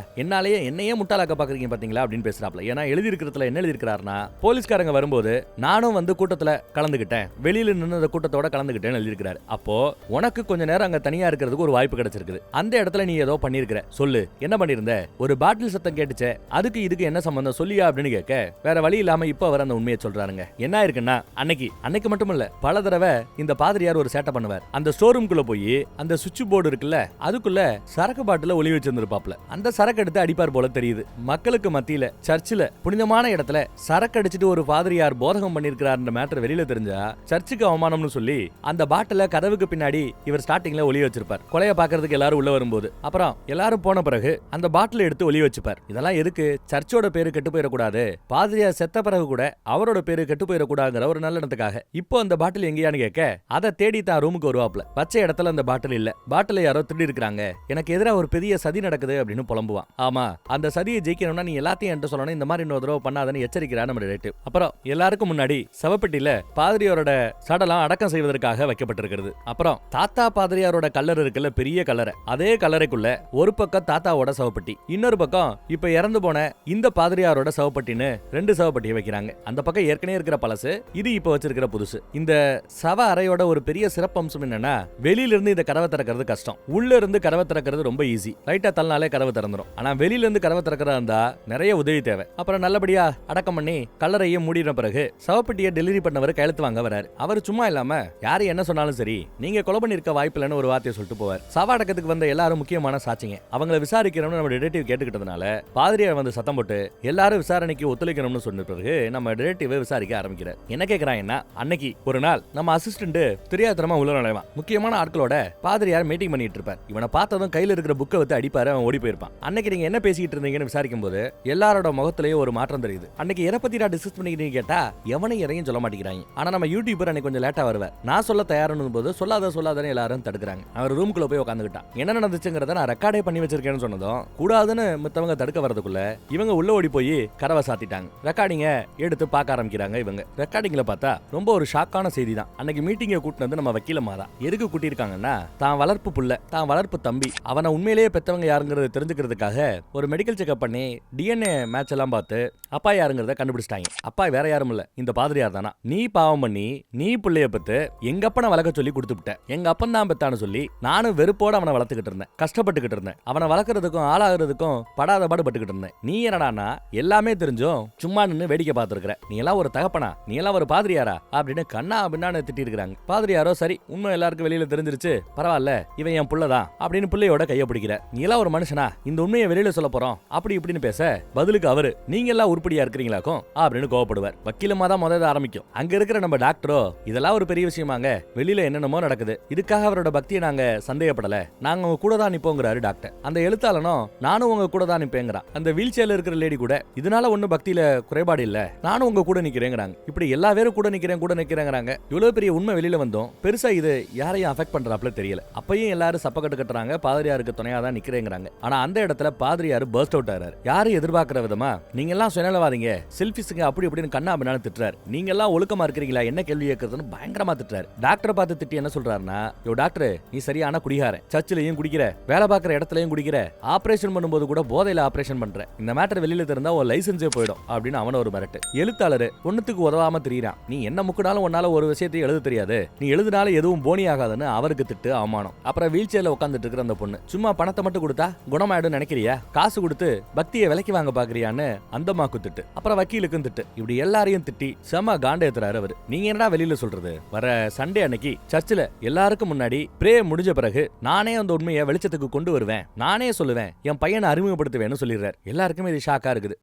என்னையே முட்டாளாக்க பாக்குறீங்க பாத்தீங்களா அப்படின்னு பேசுறாப்ல. ஏன்னா எழுதி இருக்கிறதுல என்ன எழுதி இருக்கிறாருன்னா, போலீஸ்காரங்க வரும்போது நானும் வந்து கூட்டத்துல கலந்துகிட்டேன், வெளியில நின்று அந்த கூட்டத்தோட கலந்துகிட்டேன்னு எழுதியிருக்கிறாரு. அப்போ உனக்கு கொஞ்ச நேரம் அங்க தனியா இருக்கிறதுக்கு ஒரு வாய்ப்பு கிடைச்சிருக்குது. அந்த இடத்துல நீ ஏதோ பண்ணிருக்கிற, சொல்லு என்ன பண்ணிருந்த, ஒரு பாட்டில் சத்தம் கேட்டுச்சே, அதுக்கு இதுக்கு என்ன சம்பந்தம் சொல்லியா அப்படின்னு கேட்க வேற வழி இல்லாம இப்ப அவர் அந்த உண்மையை சொல்றாருங்க. என்ன இருக்குன்னா, அன்னைக்கு மட்டும் இல்ல பல தடவை இந்த பாதிரியார் ஒரு சேட்டை பண்ணுவார். அந்த ஸ்டோரூம்குள்ள போய் அந்த சுவிட்ச் போர்டு இருக்குல்ல, அதுக்குள்ள சரக்கு பாட்டில ஒளி வச்சிருந்திருப்பாப்ல. அந்த சரக்கு எடுத்து அடிப்பார் போல தெரியுது. மக்களுக்கு மத்தியில சர்ச்சில் புனிதமான இடத்துல சரக்கு அடிச்சுட்டு ஒரு பாதிரியார் போதகம் பண்ணிருக்கிறார் மேட்டர் வெளியில தெரிஞ்சா சர்ச்சுக்கு அவமானம்னு சொல்லி அந்த பாட்டில கதவுக்கு பின்னாடி இவர் ஸ்டார்டிங்ல ஒளிய வச்சிருப்பார். கொலைய பாக்குறதுக்கு எல்லாரும் உள்ள வரும்போது. அப்புறம் எல்லாரும் போன பிறகு அந்த பாட்டில எடுத்து ஒளிய வச்சுப்பார். இதெல்லாம் எதுக்கு, சர்ச்சோட பேரு கெட்டு போயிடக்கூடாது, பாதிரியார் செத்த பிறகு கூட அவரோட பேரு கெட்டு போயிடக்கூடாதுங்கிற ஒரு நல்ல இடத்துக்காக. இப்போ அந்த பாட்டில் எங்கேயான்னு கேட்க அதை தேடி தான் ரூமுக்கு வருவாப்ல. வச்ச இடத்துல அந்த பாட்டில் இல்ல, பாட்டில யாரோ திருடி இருக்காங்க, எனக்கு எதிராக ஒரு பெரிய சதி நடக்குது அப்படின்னு புலம்புவான். ஆமா, அந்த சதியை ஜெயிக்கணும்னா நீ எல்லாத்தையும் என்கிட்ட சொல்லணும், இந்த மாதிரி இன்னொரு தடவை பண்ணாதன்னு எச்சரிக்கிறார் நம்ம டிடெக்டிவ். அப்புறம் எல்லாருக்கும் முன்னாடி சவப்பெட்டியில பாதிரியாரோட சடலம் அடக்கம் செய்வதற்காக வைக்கப்பட்டிருக்கிறது. அப்புறம் தாத்தா பாதிரியாரோட கல்லறை இருக்குல்ல, பெரிய கல்லறை, அதே கல்லறைக்குள்ள ஒரு பக்கம் தாத்தாவோட சவப்பெட்டி, இன்னொரு பக்கம் இப்ப இறந்து போன இந்த பாதிரியாரோட சவப்பெட்டின்னு 2 சவப்பெட்டியை வைக்கிறாங்க. அந்த பக்கம் ஏற்கனவே இருக்கிற பழசு, இது இப்ப வச்சிருக்கிற புதுசு. இந்த சவ அறையோட ஒரு பெரிய சிறப்பம்சம் என்னன்னா, வெளியில இருந்து இந்த கதவை திறக்கிறது கஷ்டம், உள்ள இருந்து கதவை திறக்கிறது ரொம்ப ஈஸி. லைட்டா தள்ளினாலே கதவை திறந்துரும். ஆனா வெளியில இருந்து கதவை திறக்கிறதா இருந்தா நிறைய உதவி தேவை. அப்புறம் நல்லபடியா அடக்கம் பண்ணி கல்லறையை மூடின பிறகு சவப்பெட்டியை டெலிவரி பண்ணவர் கையெழுத்து வாங்க வராரு. அவர் சும்மா இல்லாம யாரு என்ன சொன்னாலும் சரி, நீங்க கொலை பண்ணிருக்க வாய்ப்பில்லைன்னு ஒரு வார்த்தையை சொல்லிட்டு போவார். சவாடக்கத்துக்கு வந்த எல்லாரும் முக்கியமான சாட்சிங்க, அவங்கள விசாரிக்கணும்னு நம்ம டிடெக்டிவ் கேட்டுக்கிட்டதுனால பாதிரியார் வந்து சத்தம் போட்டு எல்லாரும் விசாரணைக்கு ஒத்துழைக்கணும்னு சொன்ன பிறகு நம்ம டிடெக்டிவ் விசாரிக்க ஆரம்பிக்கிறார். என்ன கேக்குறாங்கன்னா, அன்னைக்கு ஒரு நாள் நம்ம அசிஸ்டன்ட் தெரியாதனமா உள்ள நுழைவான். முக்கியமான ஆட்களோட பாதிரியார் மீட்டிங் பண்ணிட்டு இருப்பார். இவனை பார்த்ததும் கையில இருக்கிற புக்கை வச்சு அடிப்பாரு, அவன் ஓடி போயிருப்பான். அன்னைக்கு நீங்க என்ன பேசிட்டு இருந்தீங்கன்னு விசாரிக்கும் போது எல்லாரோட முகத்திலேயே ஒரு மாற்றம் தெரியுது. அன்னைக்கு எதை பத்தி நான் டிஸ்கஸ் பண்ணிக்கிட்டீங்க கேட்டா எவனையும் இறையும் சொல்ல மாட்டேங்கிறாங்க. ஆனா நம்ம யூடியூபர் அன்னைக்கு கொஞ்சம் லேட்டா வருவார். நான் சொல்ல தயாரான போது சொல்லாதன்னு எல்லாரும் தடுக்கிறாங்க. அவர் ரூமுக்குள்ள போய் உட்காந்துக்கிட்டான். என்ன நடந்துச்சுங்கிறத நான் ரெக்கார்டே பண்ணி வச்சிருக்கேன்னு சொன்னதும் கூடாதுன்னு மத்தவங்க தடுக்க வரதுக்குள்ள இவங்க உள்ள ஓடி போய் கதவை சாத்திட்டாங்க. ரெக்கார்டிங்க எடுத்து பார்க்க ஆரம்பிக்கிறாங்க. இவங்க ரெக்கார்டிங்ல பார்த்தா ரொம்ப ஒரு ஷாக்கான செய்தி தான். அன்னைக்கு மீட்டிங்கை கூட்டினது நம்ம வக்கீலம்மா தான். எதுக்கு கூட்டியிருக்காங்கன்னா, தான் வளர்ப்பு புள்ள, தான் வளர்ப்பு தம்பி, அவனை உண்மையிலேயே பெத்தவங்க யாருங்கிறத தெரிஞ்சுக்கிறதுக்காக ஒரு மெடிக்கல் செக்அப் பண்ணி டிஎன்ஏ மேட்ச் எல்லாம் பார்த்து அப்பா யாருங்கிறத கண்டுபிடிச்சிட்டாங்க. அப்பா வேற யாரும் இல்ல, இந்த பாதிரியார் தானா. நீ பாவம் பண்ணி நீ பிள்ளைய பத்து எங்க அப்பனை வளர்க்க சொல்லி கொடுத்துட்டேன். எங்க அப்பன் தான் பெத்தான்னு சொல்லி நானும் வெறுப்போட அவனை வளர்த்துக்கிட்டு இருந்தேன், கஷ்டப்பட்டுக்கிட்டு இருந்தேன். அவனை வளர்க்கறதுக்கும் ஆளாகிறதுக்கும் படாத பாடுபட்டுக்கிட்டு இருந்தேன். நீ என்னடானா எல்லாமே தெரிஞ்சும் சும்மா நின்னு வேடிக்கை பார்த்துருக்கிற, நீ எல்லாம் ஒரு தகப்பனா, நீ எல்லாம் ஒரு பாதிரியாரா அப்படின்னு கண்ணா பின்னான்னு திட்டி இருக்காங்க. பாதிரியாரோ சரி உண்மை எல்லாருக்கும் வெளியில தெரிஞ்சிருச்சு, பரவாயில்ல இவன் என் புள்ளதான் அப்படின்னு பிள்ளையோட கைய பிடிக்கிற. நீ எல்லாம் ஒரு மனுஷனா, இந்த உண்மையை வெளியில சொல்ல போறோம் அப்படி இப்படின்னு பேச பதிலுக்கு அவரு நீங்க எல்லாம் உருப்படியா இருக்கிறீங்களாக்கும் அப்படின்னு கோவப்படுவார். வக்கீலமா தான் முதல்ல ஆரம்பிக்கும். அங்க இருக்கிற நம்ம டாக்டரோ இதெல்லாம் ஒரு பெரிய விஷயமாங்க, வெளியில என்னென்னமோ நடக்குது, இதுக்காக அவரோட பக்தியை நாங்க சந்தேகப்படல, நாங்க உங்க கூட தான் நிப்போங்கிறாரு டாக்டர். அந்த எழுத்தாளனும் நானும் உங்க கூட தான் நிப்பேங்கிறான். அந்த வீல் சேர்ல இருக்கிற லேடி கூட இதனால ஒன்னும் பக்தியில குறைபாடு இல்ல, நானும் உங்க கூட நிக்கிறேங்கிறாங்க. இப்படி எல்லா பேரும் கூட நிக்கிறேங்கிறாங்க. இவ்வளவு பெரிய உண்மை வெளியில வந்தோம், பெருசா இது யாரையும் அஃபெக்ட் பண்றாப்ல தெரியல. அப்பயும் எல்லாரும் சப்பக்கட்டு கட்டுறாங்க, பாதிரியாருக்கு துணையா தான் நிக்கிறேங்கிறாங்க. ஆனா அந்த இடத்துல பாதிரியாரு பர்ஸ்ட் அவுட் ஆறாரு. யாரும் எதிர்பார்க்கிற விதமா நீங்க எல்லாம் சுயநலவாதீங்க, செல்ஃபிஸ்ங்க அப்படி இப்படின்னு கண்ணா பின்னான்னு திட்டுறாரு. நீங்க எல்லாம் ஒழுக்கமா இருக்கிறீங்களா, என்ன கேள்வி கேட்கறதுன்னு பயங்கரமா திட்டுறாரு. டாக்டரை பார்த்து திட்டி என்ன சொல்றாருன்னா, யோ டாக்டர் நீ சரியான குடிகாரன், சர்ச்சிலையும் குடிக்கிற, வேலை பார்க்குற இடத்துலயும் குடிக்கிற, ஆபரேஷன் பண்ணும்போது கூட போதையில ஆபரேஷன் பண்ற, இந்த மேட்டர் வெளியில தெரிந்தா ஒரு லைசன்ஸே போயிடும் அப்படின்னு அவன ஒரு மிரட்டு. எழுத்தாளர் ஒன்னுத்துக்கு உதவாம தெரியுறான், நீ என்ன முக்குனாலும் ஒன்னால ஒரு விஷயத்தையும் எழுத தெரியாது, நீ எழுதினால எதுவும் போனி ஆகாதுன்னு அவருக்கு திட்டு அவமானம். அப்புறம் வீல் சேர்ல உட்காந்துட்டு இருக்கிற அந்த பொண்ணு, சும்மா பணத்தை மட்டும் கொடுத்தா குணமாயிடும் நினைக்கிறியா, காசு கொடுத்து பக்தியை விலைக்கு வாங்க பாக்குறியான்னு அந்தமாக்கு திட்டு. அப்புறம் வக்கீலுக்கும் திட்டு. இப்படி எல்லாரையும் திட்டி செம காண்ட ஏத்துறாரு அவரு. நீங்க என்னடா வெளியில சொல்றது, வர சண்டே அன்னைக்கு சர்ச்சில் எல்லாருக்கும் முன்னாடி பிரே முடிஞ்ச பிறகு நானே அந்த உண்மையை வெளிச்சத்துக்கு கொண்டு வருவேன், நானே சொல்லுவேன், என் பையனை அறிமுகப்படுத்துவேன்னு சொல்லிடுறாரு. எல்லாருக்குமே இது ஷாக்கா இருக்குது.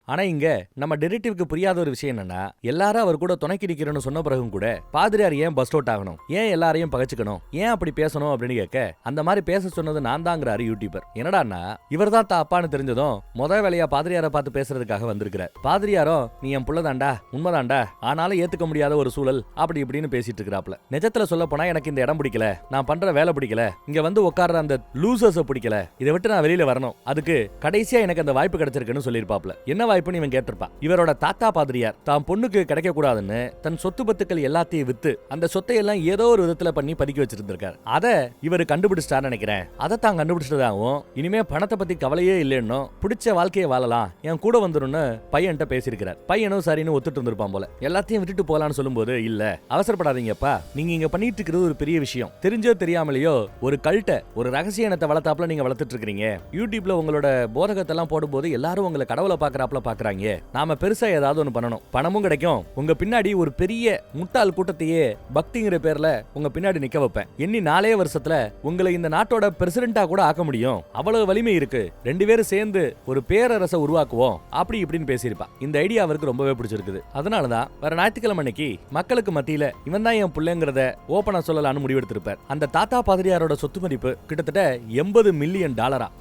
ஆனா இங்க நம்ம டிடெக்டிவ்க்கு புரியாத ஒரு விஷயம் என்னன்னா, எல்லாரும் அவர் கூட துணைக்கு நிக்கிறேன்னு சொன்ன பிறகும் கூட பாதிரியார் ஏன் பஸ்ட் அவுட் ஆகணும், ஏன் எல்லாரையும் பகச்சுக்கணும், ஏன் அப்படி பேசணும் அப்படின்னு கேட்க, அந்த மாதிரி பேச சொன்னது நான் தாங்கிறாரு யூடியூபர். என்னடான்னா இவர் தான் அப்பான்னு தெரிஞ்சதும் முத வேலையா பாதிரியாரை பார்த்து பேசுறதுக்காக வந்திருக்கிறார். பாதிரியாரும் நீ என் புள்ளதாண்டா, உண்மைதாண்டா, ஆனாலும் ஏத்துக்க முடியாத ஒரு சூழல் அப்படி இப்படின்னு பேசிட்டு இருக்கிறாப்ல. நிஜத்துல சொல்ல போனா எனக்கு இந்த இடம் பிடிக்கல, நான் பண்ற வேலை பிடிக்கல, இங்க வந்து உட்கார்ற அந்த லூசர்ஸ் பிடிக்கல, இதை விட்டு நான் வெளியில வரணும், அதுக்கு கடைசியா எனக்கு அந்த வாய்ப்பு கிடைச்சிருக்குன்னு சொல்லியிருப்பாப்ல. என்ன இவன் கேட்டிருப்பா. இவரோட தாத்தா பாதிரியார் தான் பொண்ணுக்கு கிடைக்க கூடாதுன்னு தன் சொத்து பத்துக்கள் எல்லாத்தையும் வித்து அந்த சொத்தை எல்லாம் ஏதோ ஒரு விதத்துல பண்ணி பதுக்கி வச்சிருந்திருக்காரு. அத இவரு கண்டுபிடிச்சிட்டாரு நினைக்கிறேன். அதை தான் கண்டுபிடிச்சதாகவும் இனிமே பணத்தை பத்தி கவலையே இல்லைன்னு பிடிச்ச வாழ்க்கையை வாழலாம், என் கூட வந்துருன்னு பையன்கிட்ட பேசியிருக்கிறார். பையனும் சரின்னு ஒத்துட்டு இருந்திருப்பான் போல. எல்லாத்தையும் விட்டுட்டு போலான்னு சொல்லும்போது இல்ல அவசரப்படாதீங்கப்பா, நீங்க இங்க பண்ணிட்டு இருக்கிறது ஒரு பெரிய விஷயம், தெரிஞ்சோ தெரியாமலையோ ஒரு கல்ட்ட, ஒரு ரகசிய இனத்தை வளர்த்தாப்புல நீங்க வளர்த்துட்டு இருக்கீங்க. யூடியூப்ல உங்களோட போதகத்தை எல்லாம் போடும்போது எல்லாரும் உங்களை கடவுளை பாக்குறாப்புல பாக்குறாங்க. நாம பெருசா ஏதாவது ஒண்ணு பண்ணணும், பணமும் கிடைக்கும், உங்க பின்னாடி ஒரு பெரிய முட்டாள் கூட்டத்தையே பக்திங்கிற பேர்ல உங்க பின்னாடி நிக்க வைப்பேன், எண்ணி 4 வருஷத்துல உங்களை இந்த நாட்டோட பிரசிடென்டா கூட ஆக்க முடியும், அவ்வளவு வலிமை இருக்கு, 2 பேரும் சேர்ந்து ஒரு பேரரசை உருவாக்குவோம் அப்படி இப்படின்னு பேசியிருப்பா. இந்த ஐடியா அவருக்கு ரொம்பவே பிடிச்சிருக்குது. அதனாலதான் வர ஞாயிற்றுக்கிழமை அன்னைக்கு மக்களுக்கு மத்தியில இவன் தான் என் பிள்ளைங்கிறத ஓபனா சொல்லலாம்னு முடிவெடுத்திருப்பார். அந்த தாத்தா பாதிரியாரோட சொத்து மதிப்பு கிட்டத்தட்ட $80 மில்லியன்.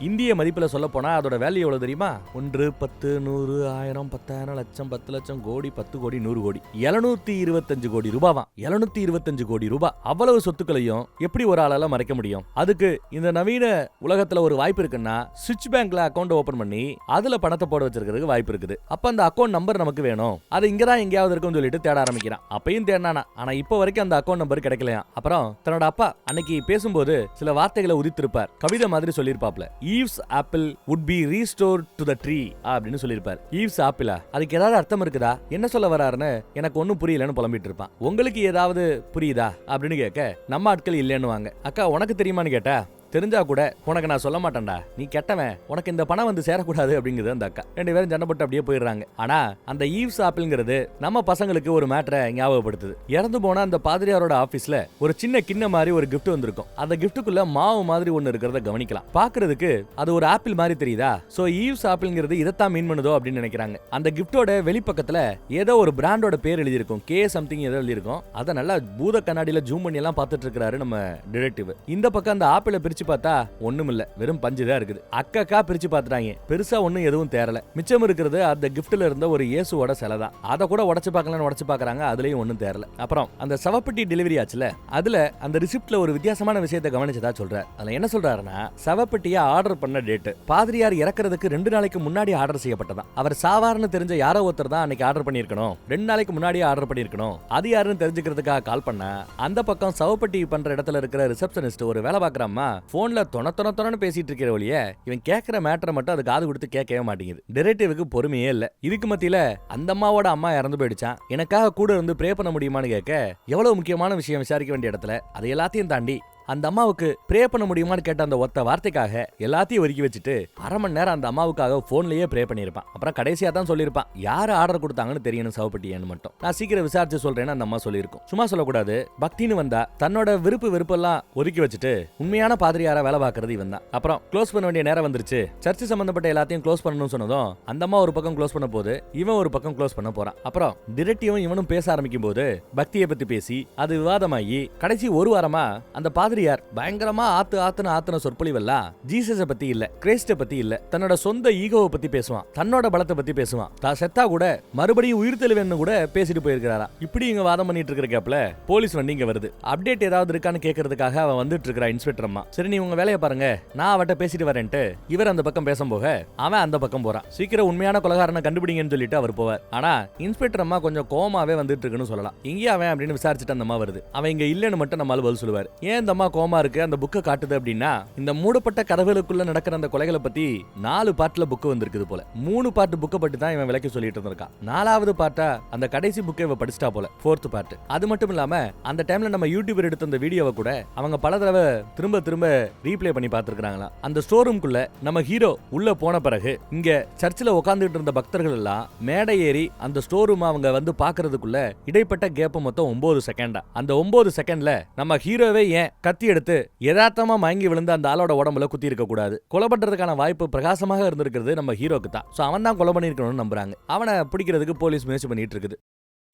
இந்திய மதிப்புல சொல்ல போனா அதோட வேல்யூ எவ்வளவு தெரியுமா? 1, 10, 100, 1000, 10,000, லட்சம், 10 லட்சம், கோடி, 10 கோடி, 100 கோடி, 725 கோடி ரூபாவாம். 725 கோடி ரூபாய். அவ்வளவு சொத்துக்களையும் எப்படி ஒரு ஆளால மறைக்க முடியும்? அதுக்கு இந்த நவீன உலகத்துல ஒரு வாய்ப்பு இருக்குன்னா சுவிட்ச் பேங்க்ல அக்கௌண்ட் ஓபன் பண்ணி அதுல பணத்தை போட வச்சிருக்கிறதுக்கு வாய்ப்பு இருக்குது. அப்ப அந்த அக்கௌண்ட் நம்பர் நமக்கு வேணும், அது இங்கதான் எங்கேயாவது இருக்கும்னு சொல்லிட்டு தேட ஆரம்பிக்கிறான். அப்பயும் தேடினானா, ஆனா இப்ப வரைக்கும் அந்த அக்கௌண்ட் நம்பர் கிடைக்கலையா. அப்புறம் தன்னோட அப்பா அன்னைக்கு பேசும்போது சில வார்த்தைகளை உதித்திருப்பார், கவிதை மாதிரி சொல்லியிருப்பாப்ல. Eve's apple would be restored to the tree அப்படின்னு சொல்லியிருப்பார். ஈவ்ஸ் ஆப்பிளா, அதுக்கு ஏதாவது அர்த்தம் இருக்குதா, என்ன சொல்ல வராருன்னு எனக்கு ஒன்னும் புரியலன்னு புலம்பிட்டு இருப்பான். உங்களுக்கு ஏதாவது புரியுதா அப்படின்னு கேட்க நம்ம ஆட்கள் இல்லைன்னு வாங்க. அக்கா உனக்கு தெரியுமான்னு கேட்டா, தெரிஞ்சா கூட உனக்கு நான் சொல்ல மாட்டேன்டா, நீ கெட்டவன், உனக்கு இந்த பணம் வந்து சேரக்கூடாது அப்படிங்கிறது அந்த அக்கா. 2 பேரும் சண்டை போட்டு அப்படியே போயிடுறாங்க. ஆனா அந்த ஈவ்ஸ் ஆப்பிள்ங்கிறது நம்ம பசங்களுக்கு ஒரு மேட்டரை ஞாபகப்படுத்துது. இறந்து போன அந்த பாதிரியாரோட ஆபீஸ்ல ஒரு சின்ன கிண்ண மாதிரி ஒரு கிஃப்ட் வந்திருக்கும். அந்த கிஃப்ட்டுக்குள்ள மாவு மாதிரி ஒன்னு இருக்கிறத கவனிக்கலாம். பாக்குறதுக்கு அது ஒரு ஆப்பிள் மாதிரி தெரியுதா? சோ ஈவ்ஸ் ஆப்பிள்ங்கிறது இதைத்தான் மீன் பண்ணுதோ அப்படின்னு நினைக்கிறாங்க. அந்த கிஃப்டோட வெளிப்பக்கத்துல ஏதோ ஒரு பிராண்டோட பேர் எழுதியிருக்கும், கே சம்திங் ஏதோ எழுதியிருக்கும். அதை நல்லா பூத கண்ணாடியில ஜூம் பண்ணி எல்லாம் பார்த்துட்டு இருக்காரு நம்ம டிடெக்டிவ். இந்த பக்கம் அந்த ஆப்பிளை பிரிச்சு பார்த்தா ஒண்ணும் இல்ல, வெறும் பஞ்சு தான் இருக்குது. அக்கா பிரிச்சு பார்த்துட்டாங்க, பெருசா ஒண்ணும் எதுவும் தேரல. மிச்சம் இருக்கிறது அந்த கிஃப்ட்ல இருந்த ஒரு இயேசுவோட சிலை தான். அதை கூட உடைச்சு பார்க்கலாம்னு உடைச்சு பார்க்கறாங்க, அதுலயும் ஒண்ணும் தேரல. அப்புறம் அந்த சவப்பெட்டி டெலிவரி ஆச்சுல, அதுல அந்த ரிசிப்ட்ல ஒரு வித்தியாசமான விஷயத்தை கவனிச்சதா சொல்றாரு. அதுல என்ன சொல்றாருன்னா, சவப்பெட்டியை ஆர்டர் பண்ண டேட் பாதிரியார் இறக்குறதுக்கு 2 நாளைக்கு முன்னாடி ஆர்டர் செய்யப்பட்டதான். அவர் சாவார்னு தெரிஞ்ச யாரோ ஒருத்தர் தான் அன்னைக்கு ஆர்டர் பண்ணிருக்கணும், 2 நாளைக்கு முன்னாடியே ஆர்டர் பண்ணிருக்கணும். அது யாருன்னு தெரிஞ்சுக்கிறதுக்காக கால் பண்ண அந்த பக்கம் சவப்பெட்டி பண்ற இடத்துல இருக்கிற ரிசப்ஷனிஸ்ட் ஒரு வேலை பார்க்கறாமா, போன்ல தொண பேசிட்டு இருக்கிற ஒழிய இவன் கேட்கிற மேட்டரை மட்டும் அது காது கொடுத்து கேட்கவே மாட்டேங்குது. டிடெக்டிவ்க்கு பொறுமையே இல்ல. இதுக்கு மத்தியில அந்த அம்மாவோட அம்மா இறந்து போயிடுச்சான், எனக்காக கூட இருந்து ப்ரே பண்ண முடியுமான்னு கேட்க எவ்வளவு முக்கியமான விஷயம் விசாரிக்க வேண்டிய இடத்துல அது எல்லாத்தையும் தாண்டி அந்த அம்மாவுக்கு ப்ரே பண்ண முடியுமான்னு கேட்ட அந்த ஒத்த வார்த்தைக்காக எல்லாத்தையும் ஒதுக்கி வச்சுட்டு அரை மணி நேரம் அந்த அம்மாவுக்காக போன்லயே ப்ரே பண்ணிருப்பான். அப்புறம் கடைசியா தான் சொல்லியிருப்பான் யாரு ஆர்டர் கொடுத்தாங்கன்னு தெரியணும் சவப்பட்டியன்னு மட்டும். நான் சீக்கிரம் விசாரிச்சு சொல்றேன்னு அந்த அம்மா சொல்லியிருக்கும். சும்மா சொல்லக்கூடாது, பக்தின்னு வந்தா தன்னோட வெறுப்பெல்லாம் ஒதுக்கி வச்சுட்டு உண்மையான பாதிரியாரா வேலை பார்க்கறது இவன் தான். அப்புறம் க்ளோஸ் பண்ண வேண்டிய நேரம் வந்துருச்சு, சர்ச்சு சம்பந்தப்பட்ட எல்லாத்தையும் க்ளோஸ் பண்ணணும்னு சொன்னதும் அந்த அம்மா ஒரு பக்கம் க்ளோஸ் பண்ண போது இவன் ஒரு பக்கம் க்ளோஸ் பண்ண போறான். அப்புறம் டிடெக்டிவும் இவனும் பேச ஆரம்பிக்கும் போது பக்தியை பத்தி பேசி அது விவாதமாகி கடைசி ஒரு வாரமா அந்த பாதிரியார் பயங்கரமா ஆத்துன சொற்பொழிவெல்லாம் ஜீசஸ பத்தி இல்ல, கிறிஸ்ட பத்தி இல்ல, தன்னோட சொந்த ஈகோவை பத்தி பேசுவான், தன்னோட பலத்தை பத்தி பேசுவான், தான் செத்தா கூட மறுபடியும் உயிர் தெளிவேன்னு கூட பேசிட்டு போயிருக்காரா. இப்படி இங்க வாதம் பண்ணிட்டு இருக்கிற கேப்ல போலீஸ் வண்டி இங்க வருது. அப்டேட் ஏதாவது இருக்கான்னு கேட்கறதுக்காக அவன் வந்துட்டு இருக்கிற இன்ஸ்பெக்டர் அம்மா, சரி நீ உங்க வேலையை பாருங்க நான் அவட்ட பேசிட்டு வரேன்ட்டு இவர் அந்த பக்கம் பேசும்போக அவன் அந்த பக்கம் போறான். சீக்கிரம் உண்மையான கொலைகாரனை கண்டுபிடிங்கன்னு சொல்லிட்டு அவர் போவார். ஆனா இன்ஸ்பெக்டர் அம்மா கொஞ்சம் கோமாவே வந்துட்டு இருக்குன்னு சொல்லலாம். இங்கே அவன் அப்படின்னு விசாரிச்சுட்டு அந்த அம்மா வருது. அவன் இங்க இல்லன்னு மட்டும் நம்மால பதில் சொல்லுவார். ஏன் இந்த அம்மா கோமா இருக்கு அந்த புக்கை காட்டுது அப்படின்னா, இந்த மூடப்பட்ட கதவுகளுக்குள்ள நடக்கிற அந்த கொலைகளை பத்தி 4 பார்ட்ல புக் வந்திருக்குது போல. 3 பார்ட் புக்கை பத்தி தான் இவன் விலைக்கு சொல்லிட்டு இருந்திருக்கான். 4வது பார்ட்டா அந்த கடைசி புக்கை இவ படிச்சிட்டா போல, 4th பார்ட். அது மட்டும் இல்லாம அந்த டைம்ல நம்ம யூடியூபர் எடுத்த அந்த வீடியோவை கூட அவங்க பல தடவை திரும்ப ரீப்ளே பண்ணி பார்த்திருக்காங்களா. அந்த ஸ்டோர் ரூம்குள்ள நம்ம ஹீரோ உள்ள போன பிறகு இங்க சர்ச்சில் உட்கார்ந்துட்டு இருந்த பக்தர்கள் எல்லாம் மேடை ஏறி அந்த ஸ்டோர் ரூம் அவங்க வந்து பாக்குறதுக்குள்ள இடைப்பட்ட கேப் மொத்தம் 9 செகண்டா. அந்த 9 செகண்ட்ல நம்ம ஹீரோவே ஏன் கத்தி எடுத்து யதார்த்தமா மயங்கி விழுந்து அந்த ஆளோட உடம்புல குத்தி இருக்க கூடாது. கொலை பண்றதுக்கான வாய்ப்பு பிரகாசமாக இருந்திருக்கிறது நம்ம ஹீரோக்கு தான். சோ அவன் தான் கொலை பண்ணிருக்கணும்னு நம்புறாங்க. அவனை பிடிக்கிறதுக்கு போலீஸ் முயற்சி பண்ணிட்டு இருக்குது.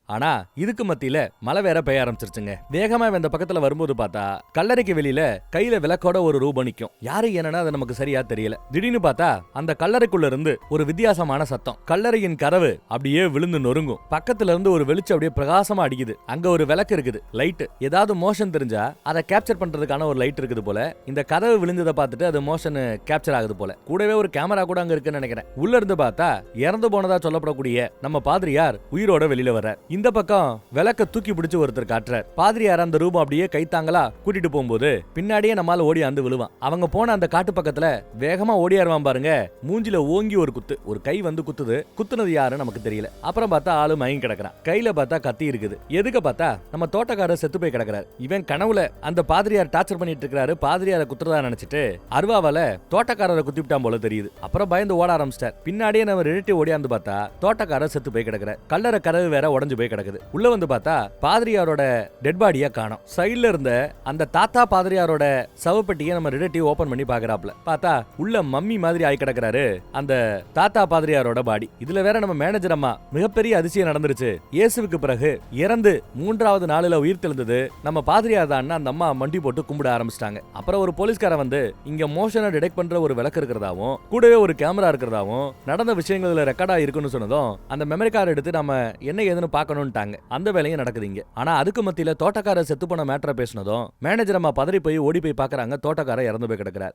ஆனா இதுக்கு மத்தியில மழை வேற பெய்ய ஆரம்பிச்சிருச்சுங்க. வேகமா இந்த பக்கத்துல வரும்போது பார்த்தா கல்லறைக்கு வெளியில கையில விளக்கோட ஒரு ரூபம் நிக்கும். யாரு என்னன்னா அது நமக்கு சரியா தெரியல. திடீர்னு பார்த்தா அந்த கல்லறைக்குள்ள இருந்து ஒரு வித்தியாசமான சத்தம். கல்லறையின் கதவு அப்படியே விழுந்து நொறுங்கும். பக்கத்துல இருந்து ஒரு வெளிச்சம் அப்படியே பிரகாசமா அடிக்குது. அங்க ஒரு விளக்கு இருக்குது, லைட். ஏதாவது மோஷன் தெரிஞ்சா அதை கேப்சர் பண்றதுக்கான ஒரு லைட் இருக்குது போல. இந்த கதவு விழுந்ததை பார்த்துட்டு அது மோஷன் கேப்சர் ஆகுது போல. கூடவே ஒரு கேமரா கூட அங்க இருக்குன்னு நினைக்கிறேன். உள்ள இருந்து பார்த்தா இறந்து போனதா சொல்லப்படக்கூடிய நம்ம பாதிரியார் உயிரோட வெளியில வர்றார். இந்த பக்கம் விளக்க தூக்கி பிடிச்சு ஒருத்தர் காட்டுறார். பாதிரியார் அந்த ரூபம் அப்படியே கைத்தாங்களா கூட்டிட்டு போகும்போது பின்னாடியே நம்மால ஓடி வந்து விழுவான். அவங்க போன அந்த காட்டு பக்கத்துல வேகமா ஓடியாருவான் பாருங்க. மூஞ்சில ஓங்கி ஒரு குத்து, ஒரு கை வந்து குத்துது. குத்துனது யாரு நமக்கு தெரியல. அப்புறம் பார்த்தா ஆளு மயங்கி கிடக்குறான். கையில பார்த்தா கத்தி இருக்குது. எதுக்கு பார்த்தா நம்ம தோட்டக்காரர் செத்து போய் கிடக்குறாரு. இவன் கனவுல அந்த பாதிரியார் டார்ச்சர் பண்ணிட்டு இருக்காரு. பாதிரியாரை குத்துறதா நினைச்சிட்டு அருவாவால தோட்டக்காரரை குத்திவிட்டான் போல தெரியுது. அப்புறம் பயந்து ஓட ஆரம்பிச்சிட்டார். பின்னாடியே நம்ம ரிலேட்டிவ் ஓடியாந்து பார்த்தா தோட்டக்காரர் செத்து போய் கிடக்குறார். கல்லறை கதவு வேற உடஞ்சு போய் கிடக்குது. உள்ள வந்து பார்த்தா பாதிரியாரோட டெட் பாடியா காணோம். சைடுல இருந்த அந்த தாத்தா பாதிரியாரோட சவப்பெட்டியை நம்ம ரிலேட்டிவ் ஓபன் பண்ணி பாக்குறாப்ல. பார்த்தா உள்ள மம்மி மாதிரி ஆகி கிடக்குறாரு அந்த தாத்தா பாதிரியாரோட பாடி. இதுல வேற நம்ம மேனேஜர் அம்மா மிகப்பெரிய அதிசயம் நடந்துருச்சு. இயேசுவுக்கு பிறகு இறந்து 3வது நாளில உயிர் தெழுந்தது நம்ம பாதிரியார் தான் அந்த அம்மா மண்டி போட்டு கும்பிட ஆரம்பிச்சிட்டாங்க. அப்புறம் ஒரு போலீஸ்காரன் வந்து இங்க மோஷனை டிடெக்ட் பண்ற ஒரு விளக்கு இருக்கிறதாவும் கூடவே ஒரு கேமரா இருக்கிறதாவும் நடந்த விஷயங்கள் ரெக்கார்டா இருக்குன்னு சொன்னதும் அந்த மெமரி கார்டு எடுத்து நம்ம என்ன ஏதுன்னு பார்க்கணும்ட்டாங்க. அந்த வேலையும் நடக்குதுங்க. ஆனா அதுக்கு மத்தியில தோட்டக்காரர் செத்து போன மேட்டரை பேசினதும் மேனேஜர் அம்மா பதறி போய் ஓடி போய் பாக்குறாங்க. தோட்டக்காரர் இறந்து போய் கிடக்குறார்.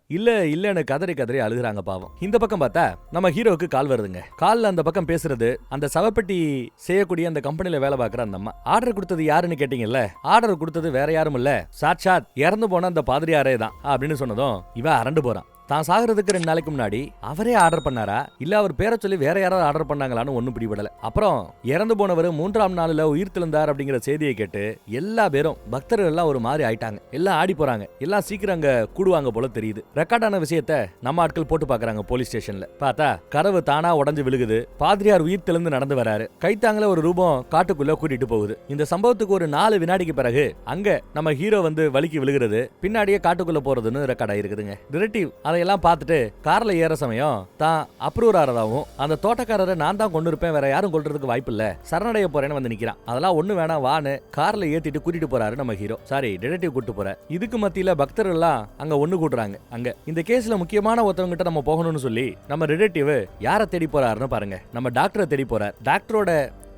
இல்லன்னு கதறி அழுகுறாங்க பாவம். இந்த பக்கம் பார்த்தா நம்ம ஹீரோவுக்கு கால் வருதுங்க. கால்ல அந்த பக்கம் பேசுறது அந்த சவப்பெட்டி செய்யக்கூடிய அந்த கம்பெனில வேலை பார்க்குற அந்த அம்மா. ஆர்டர் கொடுத்தது யாருன்னு கேட்டீங்கல்ல, ஆர்டர் கொடுத்தது வேற யாரும் இல்ல, சாட்சாத் இறந்து போன அந்த பாதிரியாரே தான் அப்படின்னு சொன்னதும் இவன் அரண்டு போறான். தான் சாகிறதுக்கு 2 நாளைக்கு முன்னாடி அவரே ஆர்டர் பண்ணாரா இல்ல அவர் பேரை சொல்லி வேற யாராவது ஆர்டர் பண்ணாங்களான்னு ஒன்னும் பிடிபடல. அப்புறம் இறந்து போனவர் 3ஆம் நாளில் உயிர் தெழுந்தார் அப்படிங்கிற செய்தியை கேட்டு எல்லா பேரும் பக்தர்கள் எல்லாம் ஒரு மாதிரி ஆயிட்டாங்க. எல்லாம் ஆடி போறாங்க. எல்லாம் சீக்கிரம் அங்க கூடுவாங்க போல தெரியுது. ரெக்கார்டான விஷயத்த நம்ம ஆட்கள் போட்டு பாக்குறாங்க போலீஸ் ஸ்டேஷன்ல. பார்த்தா கதவு தானா உடஞ்சு விழுகுது. பாதிரியார் உயிர் தெழுந்து நடந்து வராரு. கைத்தாங்கள ஒரு ரூபம் காட்டுக்குள்ள கூட்டிட்டு போகுது. இந்த சம்பவத்துக்கு ஒரு 4 வினாடிக்கு பிறகு அங்க நம்ம ஹீரோ வந்து வலிக்கு விழுகிறது. பின்னாடியே காட்டுக்குள்ள போறதுன்னு ரெக்கார்ட் ஆயிருக்குதுங்க. டிரெக்டிவ் எல்லாம் பார்த்துட்டு கார்ல ஏற சமயம் தான் அப்ரூவர் ஆறதாவும் அந்த தோட்டக்காரரை நான் தான் கொண்டு இருப்பேன், வேற யாரும் கொள்றதுக்கு வாய்ப்பு இல்ல, சரணடைய போறேன்னு வந்து நிக்கிறான். அதெல்லாம் ஒண்ணு வேணாம் வான்னு கார்ல ஏத்திட்டு கூட்டிட்டு போறாரு நம்ம ஹீரோ. சாரி டிடெக்டிவ் கூட்டு போற. இதுக்கு மத்தியில பக்தர்கள் எல்லாம் அங்க ஒண்ணு கூட்டுறாங்க. அங்க இந்த கேஸ்ல முக்கியமான ஒருத்தவங்க கிட்ட நம்ம போகணும்னு சொல்லி நம்ம டிடெக்டிவ் யாரை தேடி போறாருன்னு பாருங்க. நம்ம டாக்டரை தேடி போறார். டாக்டரோட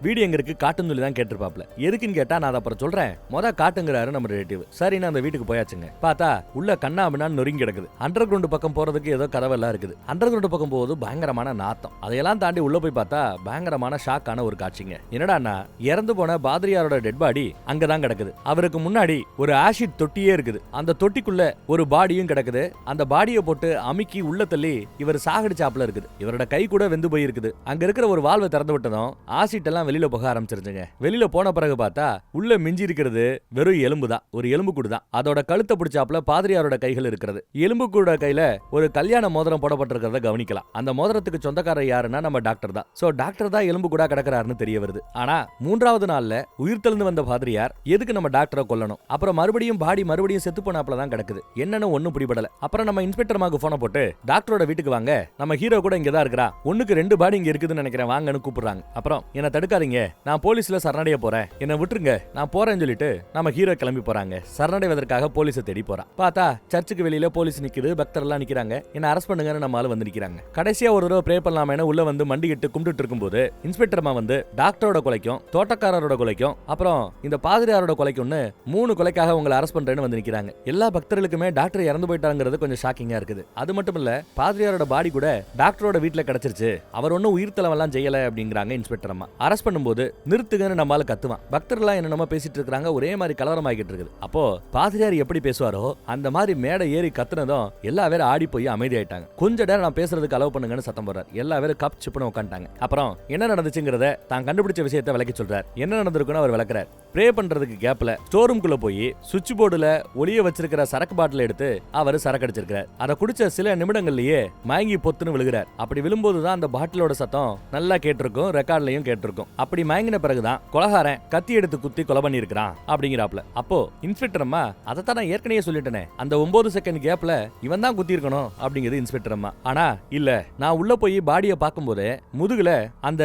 வீடு எங்க இருக்கு காட்டுன்னு சொல்லி தான் கேட்டிருப்பாப்ல. எதுக்குன்னு கேட்டா நான் அதை அப்புறம் சொல்றேன், காட்டுங்கிறாரு நம்ம ரிலேட்டிவ். சரின்னு அந்த வீட்டுக்கு போயாச்சுங்க. பார்த்தா உள்ள கண்ணா அப்படின்னா நொறுங்கி கிடக்குது. அண்டர் கிரவுண்ட் பக்கம் போறதுக்கு ஏதோ கதவெல்லாம் இருக்குது. அண்டர் கிரவுண்ட் பக்கம் போகுது பயங்கரமான நாத்தம். அதையெல்லாம் தாண்டி உள்ள போய் பார்த்தா பயங்கரமான ஷாக்கான ஒரு காட்சிங்க. என்னடான்னா இறந்து போன பாதிரியாரோட டெட் பாடி அங்கதான் கிடக்குது. அவருக்கு முன்னாடி ஒரு ஆசிட் தொட்டியே இருக்குது. அந்த தொட்டிக்குள்ள ஒரு பாடியும் கிடக்குது. அந்த பாடியை போட்டு அமுக்கி உள்ள தள்ளி இவர் சாகடிச்சாப்ல இருக்குது. இவரோட கை கூட வெந்து போய் இருக்குது. அங்க இருக்கிற ஒரு வால்வை திறந்து விட்டதும் ஆசிட் எல்லாம் வெளியில போக ஆரம்பிச்சிருச்சுங்க. வெளியில போன பிறகு பார்த்தா உள்ள மிஞ்சி இருக்கிறது வெறும் எலும்பு தான், ஒரு எலும்பு கூடு தான். அதோட கழுத்தை பிடிச்சாப்ல பாதிரியாரோட கைகள் இருக்கிறது. எலும்பு கூட கையில ஒரு கல்யாண மோதிரம் போடப்பட்டிருக்கிறத கவனிக்கலாம். அந்த மோதிரத்துக்கு சொந்தக்காரர் யாருன்னா நம்ம டாக்டர் தான். சோ டாக்டர் தான் எலும்பு கூட கிடக்கிறாருன்னு தெரிய வருது. ஆனா 3வது நாள்ல உயிர் தெழுந்து வந்த பாதிரியார் எதுக்கு நம்ம டாக்டரை கொல்லணும்? அப்புறம் மறுபடியும் பாடி மறுபடியும் செத்து போனாப்ல தான் கிடக்குது. என்னன்னு ஒண்ணும் பிடிபடல. அப்புறம் நம்ம இன்ஸ்பெக்டர் அம்மாக்கு போன போட்டு டாக்டரோட வீட்டுக்கு வாங்க, நம்ம ஹீரோ கூட இங்க தான் இருக்கா, ஒண்ணுக்கு 2 பாடி இங்க இருக்குதுன்னு நினைக்கிறேன், வாங்கன்னு கூப்பிடுறாங்க. அப்புறம் என்ன தடுக்காதீங்க, நான் போலீஸ்ல சரணடைய போறேன், என்ன விட்டுருங்க, நான் போறேன்னு சொல்லிட்டு நம்ம ஹீரோ கிளம்பி போறாங்க. சரணடைவதற்காக போலீஸை தேடி போறான். பார்த்தா சர்ச்சுக்கு வெளியில போலீஸ் நிக்குது, பக்தர் எல்லாம் நிக்கிறாங்க. என்ன அரெஸ்ட் பண்ணுங்கன்னு நம்ம ஆளு வந்து நிக்கிறாங்க. கடைசியா ஒரு தடவை ப்ரே பண்ணலாமேன்னு உள்ள வந்து மண்டிக்கிட்டு கும்பிட்டு இருக்கும்போது இன்ஸ்பெக்டர் அம்மா வந்து டாக்டரோட கொலைக்கும் தோட்டக்காரரோட கொலைக்கும் அப்புறம் இந்த பாதிரியாரோட கொலைக்கும்னு 3 கொலைக்காக உங்களை அரெஸ்ட் பண்றேன்னு வந்து நிக்கிறாங்க. எல்லா பக்தர்களுக்குமே டாக்டர் இறந்து போயிட்டாங்கிறது கொஞ்சம் ஷாக்கிங்கா இருக்குது. அது மட்டும் இல்ல பாதிரியாரோட பாடி கூட டாக்டரோட வீட்டுல கிடைச்சிருச்சு, அவர் ஒன்னும் உயிர் தளவெல்லாம் செய்யல அப்படிங்கிறாங்க இன்ஸ்பெக்டர் அம்மா. அரெஸ்ட் பண்ணும்போது நிறுத்துங்கன்னு நம்மால கத்துவான். பக்தர்கள்லாம் என்னென்னமோ பேசிட்டு இருக்காங்க, ஒரே மாதிரி கலவரமாகிட்டு இருக்குது. அப்போ பாதிரியார் எப்படி பேசுவாரோ அந்த மாதிரி மேடை ஏறி கத்துனதும் எல்லா பேரும் ஆடி போய் அமைதியாயிட்டாங்க. கொஞ்ச நேரம் நான் பேசுறதுக்கு அலோவ் பண்ணுங்கன்னு சத்தம் போடுறார். எல்லா பேரும் கப் சிப்புன்னு உட்காந்துட்டாங்க. அப்புறம் என்ன நடந்துச்சுங்கிறத தான் கண்டுபிடிச்ச விஷயத்தை விளக்கி சொல்றார். என்ன நடந்திருக்குன்னு அவர் விளக்குறார். ப்ரே பண்றதுக்கு கேப்ல ஸ்டோர் ரூம்குள்ள போய் சுவிட்ச் போர்டுல ஒளிய வச்சிருக்கிற சரக்கு பாட்டில் எடுத்து அவர் சரக்கு அடிச்சிருக்கார். அதை குடிச்ச சில நிமிடங்கள்லயே மயங்கி பொத்துன்னு விழுகிறார். அப்படி விழும்போதுதான் அந்த பாட்டிலோட சத்தம் நல்லா கேட்டிருக்கும், ரெக்கார்ட்லயும் கேட்டிருக்கும். அப்படி மயங்கின பிறகுதான் கொலகாரன் கத்தி எடுத்து குத்தி கொலை பண்ணி இருக்கிறான் அப்படிங்கிறாப்ல. அப்போ இன்ஸ்பெக்டர் அம்மா அதைத்தான் நான் ஏற்கனவே சொல்லிட்டேனே, அந்த 9 செகண்ட் கேப்ல இவன் தான் குத்தி இருக்கணும் அப்படிங்கிறது இன்ஸ்பெக்டர் அம்மா. ஆனா இல்ல, நான் உள்ள போய் பாடியை பார்க்கும்போது முதுகுல அந்த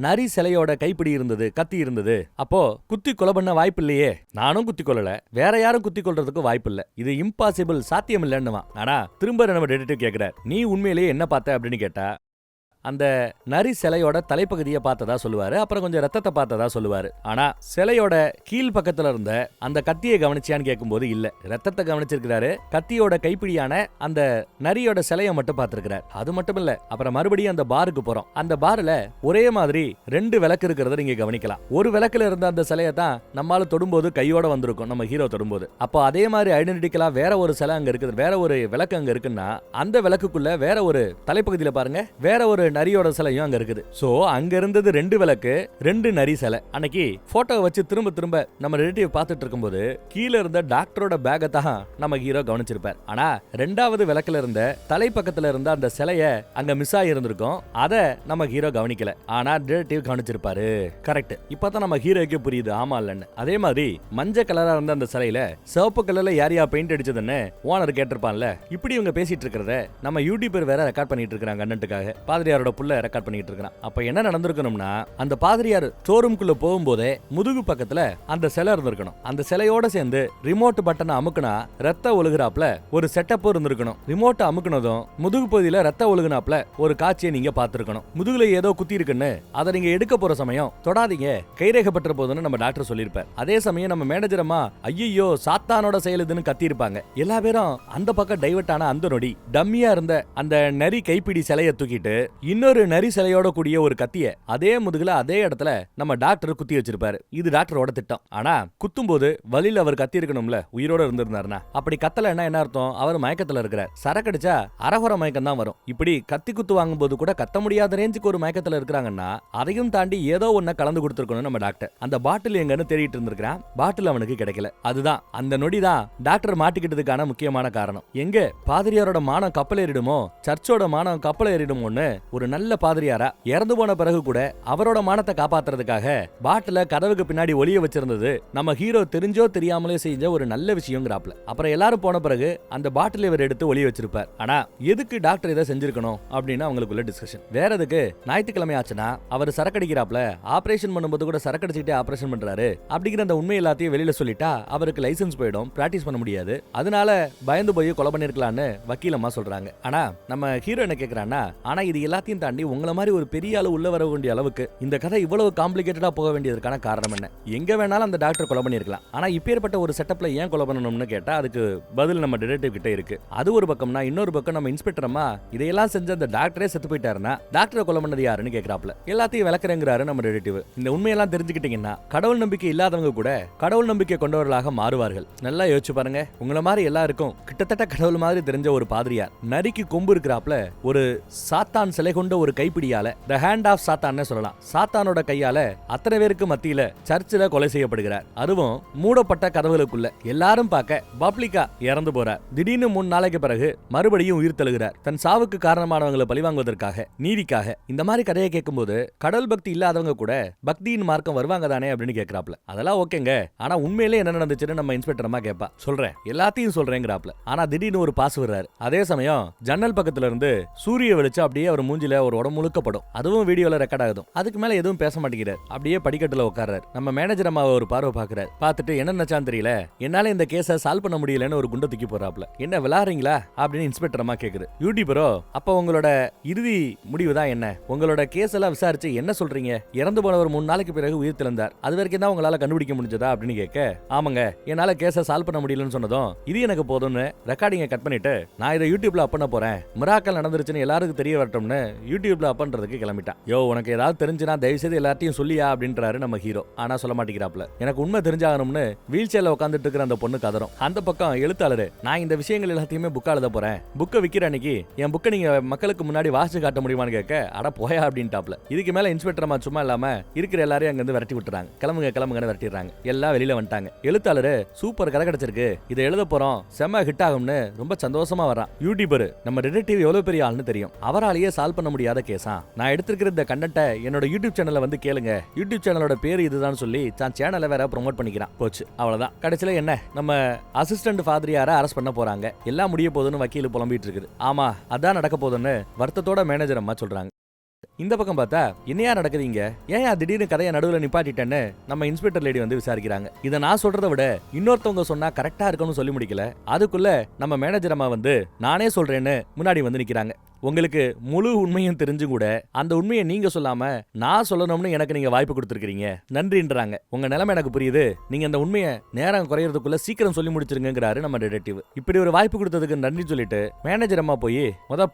நரி சிலையோட கைப்பிடி இருந்தது, கத்தி இருந்தது. அப்போ குத்தி கொலை பண்ண வாய்ப்பு இல்லையே, நானும் குத்தி கொள்ளல, வேற யாரும் குத்தி கொள்றதுக்கு வாய்ப்பு இல்ல, இது இம்பாசிபிள், சாத்தியம் இல்லைன்னு. ஆனா திரும்ப நம்ம டெடெக்டிவ் கேக்குறார், நீ உண்மையிலேயே என்ன பார்த்த அப்படின்னு கேட்டா அந்த நரி சிலையோட தலைப்பகுதியை பார்த்ததா சொல்லுவாரு. அப்புறம் கொஞ்சம் ரத்தத்தை பார்த்ததா சொல்லுவாரு. ஆனா சிலையோட கீழ் பக்கத்துல இருந்த அந்த கத்தியை கவனிச்சியான்னு கேட்கும்போது இல்ல, ரத்தத்தை கவனிச்சிருக்கிறாரு. கத்தியோட கைப்பிடியான அந்த நரியோட சிலையை மட்டும் பார்த்திருக்கிறார். அது மட்டும் இல்ல, அப்புறம் மறுபடியும் அந்த பாருக்கு போறோம். அந்த பார்ல ஒரே மாதிரி 2 விளக்கு இருக்கிறத நீங்க கவனிக்கலாம். ஒரு விளக்குல இருந்த அந்த சிலையை தான் நம்மால தொடும்போது கையோட வந்திருக்கும், நம்ம ஹீரோ தொடும்போது. அப்போ அதே மாதிரி ஐடென்டிட்டிக்கலா வேற ஒரு சிலை அங்க இருக்குது, வேற ஒரு விளக்கு அங்க இருக்குன்னா அந்த விளக்குக்குள்ள வேற ஒரு தலைப்பகுதியில பாருங்க வேற ஒரு நரியோட சிலையும் அங்க இருக்குது. சோ அங்க இருந்தது 2 விளக்கு, 2 நரி சிலை. அன்னைக்கு போட்டோ வச்சு திரும்ப திரும்ப நம்ம ரிலேட்டிவ் பார்த்துட்டு இருக்கும்போது கீழ இருந்த டாக்டரோட பேக்கை தான் நம்ம ஹீரோ கவனிச்சிருப்பார். ஆனா 2வது விளக்குல இருந்த தலைப்பக்கத்துல இருந்த அந்த சிலைய அங்க மிஸ் ஆகி இருந்திருக்கும், அத நம்ம ஹீரோ கவனிக்கல. ஆனா ரிலேட்டிவ் கவனிச்சிருப்பாரு. கரெக்ட், இப்பதான் நம்ம ஹீரோக்கு புரியுது ஆமா இல்லன்னு. அதே மாதிரி மஞ்சள் கலரா இருந்த அந்த சிலையில சிவப்பு கலர்ல யாரையா பெயிண்ட் அடிச்சதுன்னு ஓனர் கேட்டிருப்பான்ல. இப்படி இவங்க பேசிட்டு இருக்கிறத நம்ம யூடியூபர் வேற ரெக்கார்ட் பண்ணிட்டு இருக்காங்க கண்டென்ட்டுக்காக. பாதிரியாரோட புள்ள ரெக்கார்ட் பண்ணிட்டு இருக்கான். அப்ப என்ன நடந்திருக்கணும்னா அந்த பாதிரியார் ஷோரூம்குள்ள போகும்போதே முதுகு பக்கத்துல அந்த சிலை இருந்திருக்கணும். அந்த சிலையோட சேர்ந்து ரிமோட் பட்டனை அமுக்குனா ரத்த ஒழுகுறாப்ல ஒரு செட்டப் இருந்திருக்கணும். ரிமோட் அமுக்குனதும் முதுகு பகுதியில ரத்த ஒழுகுனாப்ல ஒரு காட்சியை நீங்க பார்த்திருக்கணும். முதுகுல ஏதோ குத்தி இருக்குன்னு அதை நீங்க எடுக்க போற சமயம் தொடாதீங்க, கைரேகப்பட்ட போதுன்னு நம்ம டாக்டர் சொல்லியிருப்பார். அதே சமயம் நம்ம மேனேஜர் அம்மா ஐயோ சாத்தானோட செயலுதுன்னு கத்தி இருப்பாங்க. எல்லா பேரும் அந்த பக்கம் டைவர்ட் ஆன அந்த நொடி டம்மியா இருந்த அந்த நரி கைப்பிடி சிலையை தூக்கிட்டு இன்னொரு நரி சிலையோட கூடிய ஒரு கத்திய அதே முதுகுல அதே இடத்துல நம்ம டாக்டர் குத்தி வச்சிருப்பாரு. இது டாக்டரோட திட்டம். ஆனா குத்தும் போது வலியில அவர் கத்தி இருக்கணும்ல, உயிரோட இருந்திருந்தாருன்னா. அப்படி கத்தலன்னா என்ன அர்த்தம், அவர் மயக்கத்துல இருக்கிறார். சரக்கடிச்சா அரகுற மயக்கம் தான் வரும். இப்படி கத்தி குத்து வாங்கும் போது கூட கத்த முடியாத ரேஞ்சுக்கு ஒரு மயக்கத்துல இருக்கிறாங்கன்னா அதையும் தாண்டி ஏதோ ஒன்ன கலந்து கொடுத்திருக்கணும் நம்ம டாக்டர். அந்த பாட்டில் எங்கன்னு தேடிட்டு இருந்திருக்கான், பாட்டில் அவனுக்கு கிடைக்கல. அதுதான் அந்த நொடி தான் டாக்டர் மாட்டிக்கிட்டதுக்கான முக்கியமான காரணம். எங்க பாதிரியாரோட மானம் கப்பல் ஏறிடுமோ, சர்ச்சோட மானம் கப்பல் ஏறிடுமோன்னு ஒரு நல்ல பாதிரியாரா இறந்து போன பிறகு கூட அவரோட மானத்தை காப்பாத்துறதுக்காக பாட்டில கதவுக்கு பின்னாடி ஒளிய வச்சிருந்தது நம்ம ஹீரோ தெரிஞ்சோ தெரியாமலே செஞ்ச ஒரு நல்ல விஷயங்கிறாப்ல. அப்புறம் எல்லாரும் போன பிறகு அந்த பாட்டில் இவர் எடுத்து ஒளிய வச்சிருப்பார். ஆனா எதுக்கு டாக்டர் இதை செஞ்சிருக்கணும் அப்படின்னு அவங்களுக்குள்ள டிஸ்கஷன். வேற எதுக்கு, ஞாயிற்றுக்கிழமை ஆச்சுன்னா அவர் சரக்கடிக்கிறாப்ல, ஆபரேஷன் பண்ணும்போது கூட சரக்கடிச்சுக்கிட்டே ஆபரேஷன் பண்றாரு அப்படிங்கிற அந்த உண்மை எல்லாத்தையும் வெளியில சொல்லிட்டா அவருக்கு லைசன்ஸ் போயிடும், பிராக்டிஸ் பண்ண முடியாது. அதனால பயந்து போய் கொலை பண்ணிருக்கலான்னு வக்கீலம்மா சொல்றாங்க. ஆனா நம்ம ஹீரோ என்ன கேக்குறான்னா, ஆனா இது எல்லாத்தையும் எல்லாத்தையும் தாண்டி உங்களை மாதிரி ஒரு பெரிய ஆளு உள்ள வர வேண்டிய அளவுக்கு இந்த கதை இவ்வளவு காம்ப்ளிகேட்டடா போக வேண்டியதற்கான காரணம் என்ன? எங்க வேணாலும் அந்த டாக்டர் கொலை பண்ணிருக்கலாம், ஆனா இப்பேற்பட்ட ஒரு செட்டப்ல ஏன் கொலை பண்ணணும்னு கேட்டா அதுக்கு பதில் நம்ம டிடெக்டிவ் கிட்ட இருக்கு. அது ஒரு பக்கம்னா இன்னொரு பக்கம் நம்ம இன்ஸ்பெக்டர் அம்மா இதையெல்லாம் செஞ்ச அந்த டாக்டரே செத்து போயிட்டாருன்னா டாக்டரை கொலை பண்ணது யாருன்னு கேக்குறாப்ல. எல்லாத்தையும் விளக்குறேங்கிறாரு நம்ம டிடெக்டிவ். இந்த உண்மையெல்லாம் தெரிஞ்சுக்கிட்டீங்கன்னா கடவுள் நம்பிக்கை இல்லாதவங்க கூட கடவுள் நம்பிக்கை கொண்டவர்களாக மாறுவார்கள். நல்லா யோசிச்சு பாருங்க. உங்களை மாதிரி எல்லாருக்கும் கிட்டத்தட்ட கடவுள் மாதிரி தெரிஞ்ச ஒரு பாதிரியார் நரிக்கு கொம்பு இருக்கிறாப்ல ஒரு சாத்தான் சிலை கொண்ட ஒரு கைப்பிடியால த ஹேண்ட் ஆஃப் சாத்தான்னு சொல்லலாம், சாத்தானோட கையால அத்தனை பேருக்கு மத்தியில சர்ச்சில் கொலை செய்யப்படுகிறார். அதுவும் மூடப்பட்ட கதவுகளுக்குள்ள எல்லாரும் பார்க்க பப்ளிக்கா இறந்து போறார். திடீர்னு 3 நாளைக்கு பிறகு மறுபடியும் உயிர் தழுகிறார். தன் சாவுக்கு காரணமானவங்களை பழிவாங்குவதற்காக, நீதிக்காக. இந்த மாதிரி கதையை கேட்கும்போது கடவுள் பக்தி இல்லாதவங்க கூட பக்தியின் மார்க்கம் வருவாங்க தானே அப்படின்னு கேட்கறாப்ல. அதெல்லாம் ஓகேங்க, ஆனா உண்மையிலே என்ன நடந்துச்சுன்னு நம்ம இன்ஸ்பெக்டர் அம்மா கேட்பா. சொல்றேன், எல்லாத்தையும் சொல்றேங்கிறாப்ல. ஆனா திடீர்னு ஒரு பாஸ் வர்றாரு. அதே சமயம் ஜன்னல் பக்கத்துல இருந்து சூரிய வெளிச்சம் அப்படியே அவர் மூஞ்சில ஒரு உடம்பு முழுக்க படும். அதுவும் வீடியோல ரெக்கார்ட் ஆகுது. அதுக்கு மேல எதுவும் பேச மாட்டேங்கிறார். அப்படியே படிக்கட்டுல உட்கார்றாரு. நம்ம மேனேஜர் அம்மாவை ஒரு பார்வை பாக்குறாரு. பார்த்துட்டு என்ன நினைச்சான்னு தெரியல, என்னால இந்த கேஸை சால்வ் பண்ண முடியலன்னு ஒரு குண்டை தூக்கி போறாப்ல. என்ன விளாடுறீங்களா அப்படின்னு இன்ஸ்பெக்டர் அம்மா கேக்குது. யூடியூபரோ, அப்ப உங்களோட இறுதி முடிவு தான் என்ன? உங்களோட கேஸ் எல்லாம் விசாரிச்சு என்ன சொல்றீங்க? இறந்து போனவர் 3 நாளைக்கு பிறகு உயிர் திறந்தார், அது வரைக்கும் தான் உங்களால கண்டுபிடிக்க முடிஞ்சதா அப்படின்னு கேட்க, ஆமாங்க, என்னால கேஸை சால்வ் பண்ண முடியலன்னு சொன்னதும் இது எனக்கு போதும்னு ரெக்கார்டிங்கை கட் பண்ணிட்டு நான் இதை யூடியூப்ல அப் பண்ண போறேன், மிராக்கல் நடந்துருச்சுன்னு எல்லாருக்கும் தெரிய வரட்டும்னு யூடியூப்ல அப் பண்றதுக்கு கிளம்பிட்டான். யோ, உனக்கு ஏதாவது தெரிஞ்சுனா தயவு செய்து எல்லாத்தையும் சொல்லியா அப்படின்றாரு நம்ம ஹீரோ. ஆனா சொல்ல மாட்டேங்கிறாப்ல. எனக்கு உண்மை தெரிஞ்சாகணும்னு வீல் சேர்ல உட்காந்துட்டு இருக்கிற அந்த பொண்ணு கதறும். அந்த பக்கம் எழுத்தாளரு, நான் இந்த விஷயங்கள் எல்லாத்தையுமே புக்கா எழுத போறேன், புக்கை விக்கிற அன்னைக்கு என் புக்கை நீங்க மக்களுக்கு முன்னாடி வாசிச்சு காட்ட முடியுமான்னு கேட்க, அட போயா அப்படின்ட்டாப்ல. இதுக்கு மேல இன்ஸ்பெக்டர் அம்மா சும்மா இல்லாம இருக்கிற எல்லாரையும் அங்க இருந்து விரட்டி விட்டுறாங்க. கிளம்புங்க கிளம்புங்கன்னு விரட்டிடுறாங்க. எல்லாம் வெளியில வந்துட்டாங்க. எழுத்தாளரு, சூப்பர் கதை கிடைச்சிருக்கு, இதை எழுத போறோம், செம்ம ஹிட் ஆகும்னு ரொம்ப சந்தோஷமா வரான். யூடியூபர் நம்ம டிடெக்டிவ் எவ்வளவு பெரிய ஆள்னு தெரியும், அவராலேயே சால்வ் பண்ண முடியாத கேஸா. நான் எடுத்திருக்கிற இந்த கண்டென்ட்டை என்னோட யூடியூப் சேனல்ல வந்து கேளுங்க, யூடியூப் சேனலோட பேரு இதுதான் சொல்லி தான் சேனலை வேற ப்ரோமோட் பண்ணிக்கிறான். போச்சு, அவ்வளவுதான். கடைசியில என்ன, நம்ம அசிஸ்டன்ட் ஃபாதரியார அரெஸ்ட் பண்ண போறாங்க. எல்லாம் முடிய போகுதுன்னு வக்கீல் புலம்பிட்டு இருக்குது. ஆமா, அதான் நடக்க போகுதுன்னு வருத்தத்தோட மேனேஜர் அம்மா சொல்றாங்க. இந்த பக்கம் பார்த்தா என்னையா நடக்குதுங்க, ஏன் திடீர்னு கதையை நடுவில் நிப்பாட்டிட்டேன்னு நம்ம இன்ஸ்பெக்டர் லேடி வந்து விசாரிக்கிறாங்க. இதை நான் சொல்றதை விட இன்னொருத்தவங்க சொன்னா கரெக்டா இருக்கும்னு சொல்லி முடிக்கல. அதுக்குள்ள நம்ம மேனேஜர் அம்மா வந்து நானே சொல்றேன்னு முன்னாடி வந்து நிக்கிறாங்க. உங்களுக்கு முழு உண்மையும் தெரிஞ்சும் கூட அந்த உண்மையை நீங்க சொல்லாம நான் சொல்லணும்னு எனக்கு நீங்க வாய்ப்பு கொடுத்துருக்கீங்க, நன்றின்றாங்க. உங்க நிலைமை எனக்கு புரியுது, நீங்க அந்த உண்மையை நேரம் குறையறதுக்குள்ள சீக்கிரம் சொல்லி முடிச்சிருங்கிறாரு நம்ம டிடெக்டிவ். இப்படி ஒரு வாய்ப்பு கொடுத்ததுக்கு நன்றி சொல்லிட்டு மேனேஜர் அம்மா போய்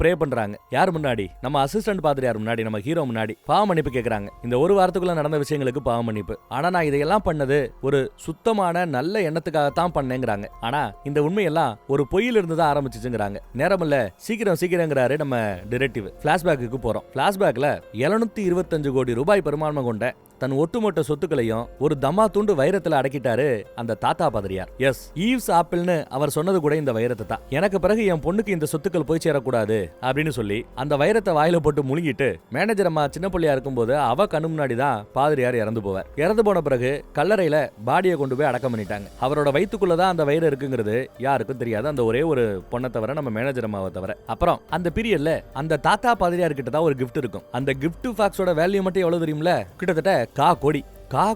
ப்ரே பண்றாங்க. யார் முன்னாடி? நம்ம அசிஸ்டன்ட் பாதிரியார் முன்னாடி, நம்ம ஹீரோ முன்னாடி பாவ மன்னிப்பு கேட்கறாங்க. இந்த ஒரு வாரத்துக்குள்ள நடந்த விஷயங்களுக்கு பாவ மன்னிப்பு. ஆனா நான் இதையெல்லாம் பண்ணது ஒரு சுத்தமான நல்ல எண்ணத்துக்காகத்தான் பண்ணேங்கிறாங்க. ஆனா இந்த உண்மையெல்லாம் ஒரு பொய்யில இருந்து தான் ஆரம்பிச்சுங்கிறாங்க. நேரம் இல்ல, சீக்கிரம் சீக்கிரங்கிறாரு நம்ம டிடெக்டிவ். பிளாஷ்பேக்கு போறோம். பிளாஷ்பேக்ல 725 கோடி ரூபாய் பெருமானம் கொண்ட தன் ஒட்டுமொத்த சொத்துக்களையும் ஒரு தம்மா துண்டு வைரத்துல அடக்கிட்டாரு அந்த தாத்தா பாதிரியார். எஸ், ஈவ்ஸ் ஆப்பிள்னு அவர் சொன்னது கூட இந்த வைரத்தை தான். எனக்கு பிறகு என் பொண்ணுக்கு இந்த சொத்துக்கள் போய் சேரக்கூடாது அப்படின்னு சொல்லி அந்த வைரத்தை வாயில போட்டு முழுங்கிட்டு மேனேஜர் அம்மா சின்ன பிள்ளையா இருக்கும்போது அவ கண்ணு முன்னாடி தான் பாதிரியார் இறந்து போவார். இறந்து போன பிறகு கல்லறையில பாடியை கொண்டு போய் அடக்கம் பண்ணிட்டாங்க. அவரோட வயிற்றுக்குள்ளதான் அந்த வைரம் இருக்குங்கிறது யாருக்கும் தெரியாது, அந்த ஒரே ஒரு பொண்ணை தவிர, நம்ம மேனேஜர் அம்மாவை தவிர. அப்புறம் அந்த பீரியட்ல அந்த தாத்தா பாதிரியார் கிட்ட தான் ஒரு கிஃப்ட் இருக்கும். அந்த கிஃப்ட் பாக்ஸோட வேல்யூ மட்டும் எவ்வளவு தெரியும்ல? கிட்டத்தட்ட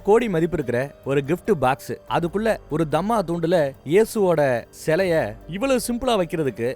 கோடி மதிப்பு இருக்கிற ஒரு கிஃப்ட் பாக்ஸ். அதுக்குள்ள ஒரு தம்மா தூண்டுல இயேசுவோட சிலைய இவ்வளவு சிம்பிளா வைக்கிறதுக்கு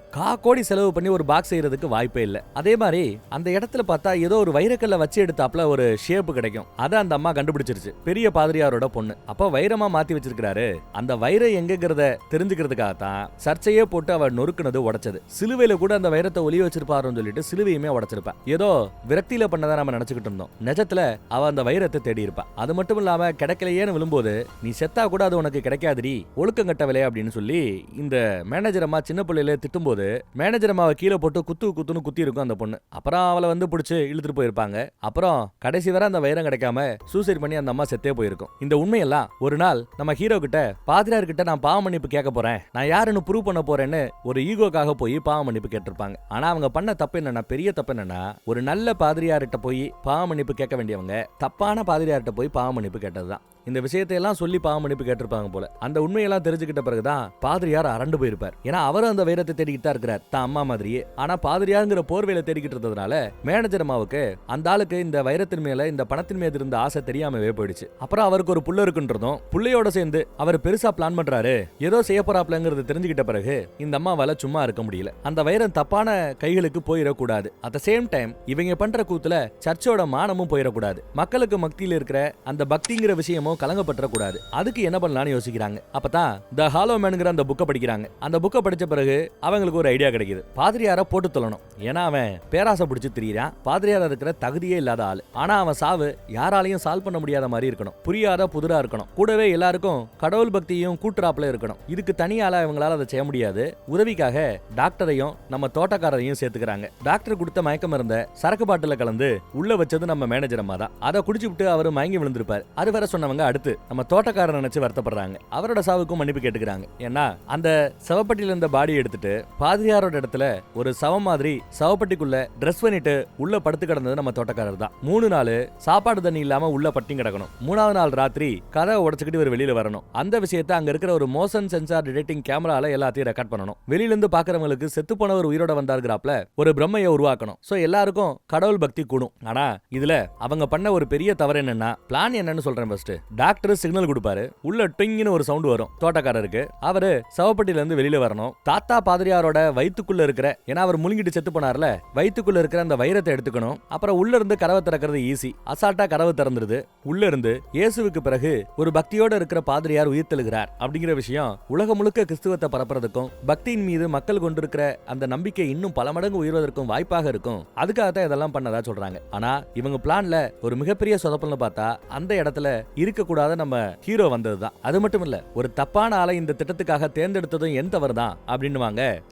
கோடி செலவு பண்ணி ஒரு பாக்ஸ் செய்யறதுக்கு வாய்ப்பே இல்ல. அதே மாதிரி அந்த இடத்துல பார்த்தா ஏதோ ஒரு வைரக்கல்ல வச்சு எடுத்தாப்ல ஒரு ஷேப் கிடைக்கும். அதை அந்த அம்மா கண்டுபிடிச்சிருச்சு, பெரிய பாதிரியாரோட பொண்ணு. அப்ப வைரமா மாத்தி வச்சிருக்காரு. அந்த வைரம் எங்கிறத தெரிஞ்சுக்கிறதுக்காகத்தான் சர்ச்சையே போட்டு அவ நொறுக்குனது உடைச்சது. சிலுவையில கூட அந்த வைரத்தை ஒளிய வச்சிருப்பாருன்னு சொல்லிட்டு சிலுவையுமே உடைச்சிருப்பா. ஏதோ விரக்தியில பண்ணதான் நம்ம நினைச்சுக்கிட்டு இருந்தோம். நிஜத்துல அவ அந்த வைரத்தை தேடி இருப்பா. அது மட்டும் இல்லாம கிடைக்கலையேன்னு விழும்போது, நீ செத்தா கூட அது உனக்கு கிடைக்காதடி, ஒழுக்கம் கட்டவில்லை அப்படின்னு சொல்லி இந்த மேனேஜர் அம்மா சின்ன பிள்ளையில திட்டும்போது மேனேஜர் அம்மாவை கீழே போட்டு குத்துன்னு குத்தி இருக்கும் அந்த பொண்ணு. அப்புறம் அவளை வந்து பிடிச்சு இழுத்துட்டு போயிருப்பாங்க. அப்புறம் கடைசி வரை அந்த வைரம் கிடைக்காம சூசைட் பண்ணி அந்த அம்மா செத்தே போயிருக்கும். இந்த உண்மையெல்லாம் ஒரு நாள் நம்ம ஹீரோ கிட்ட, பாதிரியார் கிட்ட நான் பாவ மன்னிப்பு கேட்க போறேன், நான் யாருன்னு ப்ரூவ் பண்ண போறேன்னு ஒரு ஈகோக்காக போய் பாவ மன்னிப்பு கேட்டிருப்பாங்க. ஆனா அவங்க பண்ண தப்பு என்னன்னா, பெரிய தப்பு என்னன்னா, ஒரு நல்ல பாதிரியார்கிட்ட போய் பாவ மன்னிப்பு கேட்க வேண்டியவங்க தப்பான பாதிரியார்கிட்ட போய் பாவ மன்னிப்பு கேட்டதுதான். இந்த விஷயத்தையெல்லாம் சொல்லி பாவ மன்னிப்பு கேட்டிருப்பாங்க போல. அந்த உண்மையெல்லாம் தெரிஞ்சுக்கிட்ட பிறகுதான் பாதிரியார் அரண்டு போயிருப்பார். ஏன்னா அவரும் அந்த வைரத்தை தேடிக்கிட்டு தான் இருக்கிறார், தான் அம்மா மாதிரியே. ஆனா பாதிரியாருங்கிற போர்வையில தேடிக்கிட்டு இருந்ததுனால மேனேஜர் அம்மாவுக்கு அந்த ஆளுக்கு இந்த வைரத்தின் மேல, இந்த பணத்தின் மீது இருந்த ஆசை தெரியாமவே போயிடுச்சு. அப்புறம் அவருக்கு ஒரு புள்ள இருக்குன்றதும், புள்ளையோட சேர்ந்து அவர் பெருசா பிளான் பண்றாரு, ஏதோ செய்ய போறாப்லங்கிறது தெரிஞ்சுக்கிட்ட பிறகு இந்த அம்மாவால சும்மா இருக்க முடியல. அந்த வைரம் தப்பான கைகளுக்கு போயிடக்கூடாது. அட் த சேம் டைம் இவங்க பண்ற கூத்துல சர்ச்சோட மானமும் போயிடக்கூடாது, மக்களுக்கு மத்தியில் இருக்கிற அந்த பக்திங்கிற விஷயமும் கலங்கப்பற்றக்கூடாது. அதுக்கு என்ன பண்ணலாம்னு யோசிக்கிறாங்க. அப்பதான் த ஹாலோ மேன்ங்கிற அந்த புக்கை படிக்கிறாங்க. அந்த புக்கை படிச்ச பிறகு அவங்களுக்கு ஒரு ஐடியா கிடைக்குது. பாதிரியார போட்டு தொழணும். ஏன்னா அவன் பேராசை பிடிச்சு திரியிறான், பாதிரியார இருக்கிற தகுதியே இல்லாத ஆளு. ஆனா அவன் சாவு யாராலையும் சால்வ் பண்ண முடியாத மாதிரி இருக்கணும், புரியாத புதுரா இருக்கணும், கூடவே எல்லாருக்கும் கடவுள் பக்தியும் கூட்டுறாப்புல இருக்கணும். இதுக்கு தனியால இவங்களால அதை செய்ய முடியாது. உதவிக்காக டாக்டரையும் நம்ம தோட்டக்காரரையும் சேர்த்துக்கிறாங்க. டாக்டர் கொடுத்த மயக்கம் இருந்த சரக்கு பாட்டில கலந்து உள்ள வச்சது நம்ம மேனேஜர் அம்மா தான். அதை குடிச்சு விட்டு அவர் மயங்கி விழுந்திருப்பார். அது வர சொன்னவங்க அடுத்து நம்ம தோட்டக்காரர் நினைச்சு வருத்தப்படுறாங்க. அவரோட சாவுக்கும் மன்னிப்பு கேட்டுக்கிறாங்க. ஏன்னா அந்த சவப்பட்டியில இருந்த பாடி எடுத்துட்டு பாதிரியாரோட இடத்துல ஒரு சவம் மாதிரி சவப்பட்டிக்குள்ள ட்ரெஸ் பண்ணிட்டு உள்ள படுத்து கிடந்தது நம்ம தோட்டக்காரர் தான். 3 நாள் சாப்பாடு தண்ணி இல்லாம உள்ள பட்டி கிடக்கணும். 3ஆவது நாள் ராத்திரி கதவை உடைச்சுக்கிட்டு ஒரு வெளியில வரணும். அந்த விஷயத்தை அங்க இருக்கிற ஒரு மோஷன் சென்சார் டிடெக்டிங் கேமரால எல்லாத்தையும் ரெக்கார்ட் பண்ணணும். வெளியில இருந்து பாக்குறவங்களுக்கு செத்து போனவர் உயிரோட வந்தாருங்கிறாப்ல ஒரு பிரம்மையை உருவாக்கணும். சோ எல்லாருக்கும் கடவுள் பக்தி கூடும். ஆனா இதுல அவங்க பண்ண ஒரு பெரிய தவறு என்னன்னா, பிளான் என்னன்னு சொல்றேன். ஃபர்ஸ்ட் டாக்டர் சிக்னல் கொடுப்பாரு, உள்ள டிங்னு ஒரு சவுண்ட் வரும் தோட்டக்காரருக்கு. அவரு சவப்பட்டியில இருந்து வெளியில வரணும். தாத்தா பாதிரியாரோட வயித்துக்குள்ள இருக்கிற, ஏன்னா அவர் முழுங்கிட்டு செத்து போனார்ல, வயித்துக்குள்ள இருக்கிற அந்த வைரத்தை எடுத்துக்கணும். அப்புறம் உள்ள இருந்து கதவை திறக்கிறது ஈஸி. அசால்ட்டா கதவை திறந்துருது. உள்ள இருந்து இயேசுவுக்கு பிறகு ஒரு பக்தியோட இருக்கிற பாதிரியார் உயிர் தெழுகிறார் அப்படிங்கிற விஷயம் உலகம் முழுக்க கிறிஸ்துவத்தை பரப்புறதுக்கும் பக்தியின் மீது மக்கள் கொண்டிருக்கிற அந்த நம்பிக்கை இன்னும் பல மடங்கு உயர்வதற்கும் வாய்ப்பாக இருக்கும். அதுக்காகத்தான் இதெல்லாம் பண்ணதா சொல்றாங்க. ஆனா இவங்க பிளான்ல ஒரு மிகப்பெரிய சொதப்பல்னு பார்த்தா அந்த இடத்துல இருக்க கூடாத நம்ம ஹீரோ வந்ததுதான். அது மட்டும் இல்ல, ஒரு தப்பான ஆளை இந்த திட்டத்துக்காக தேர்ந்தெடுத்ததும் என் தவறு தான் அப்படின்னு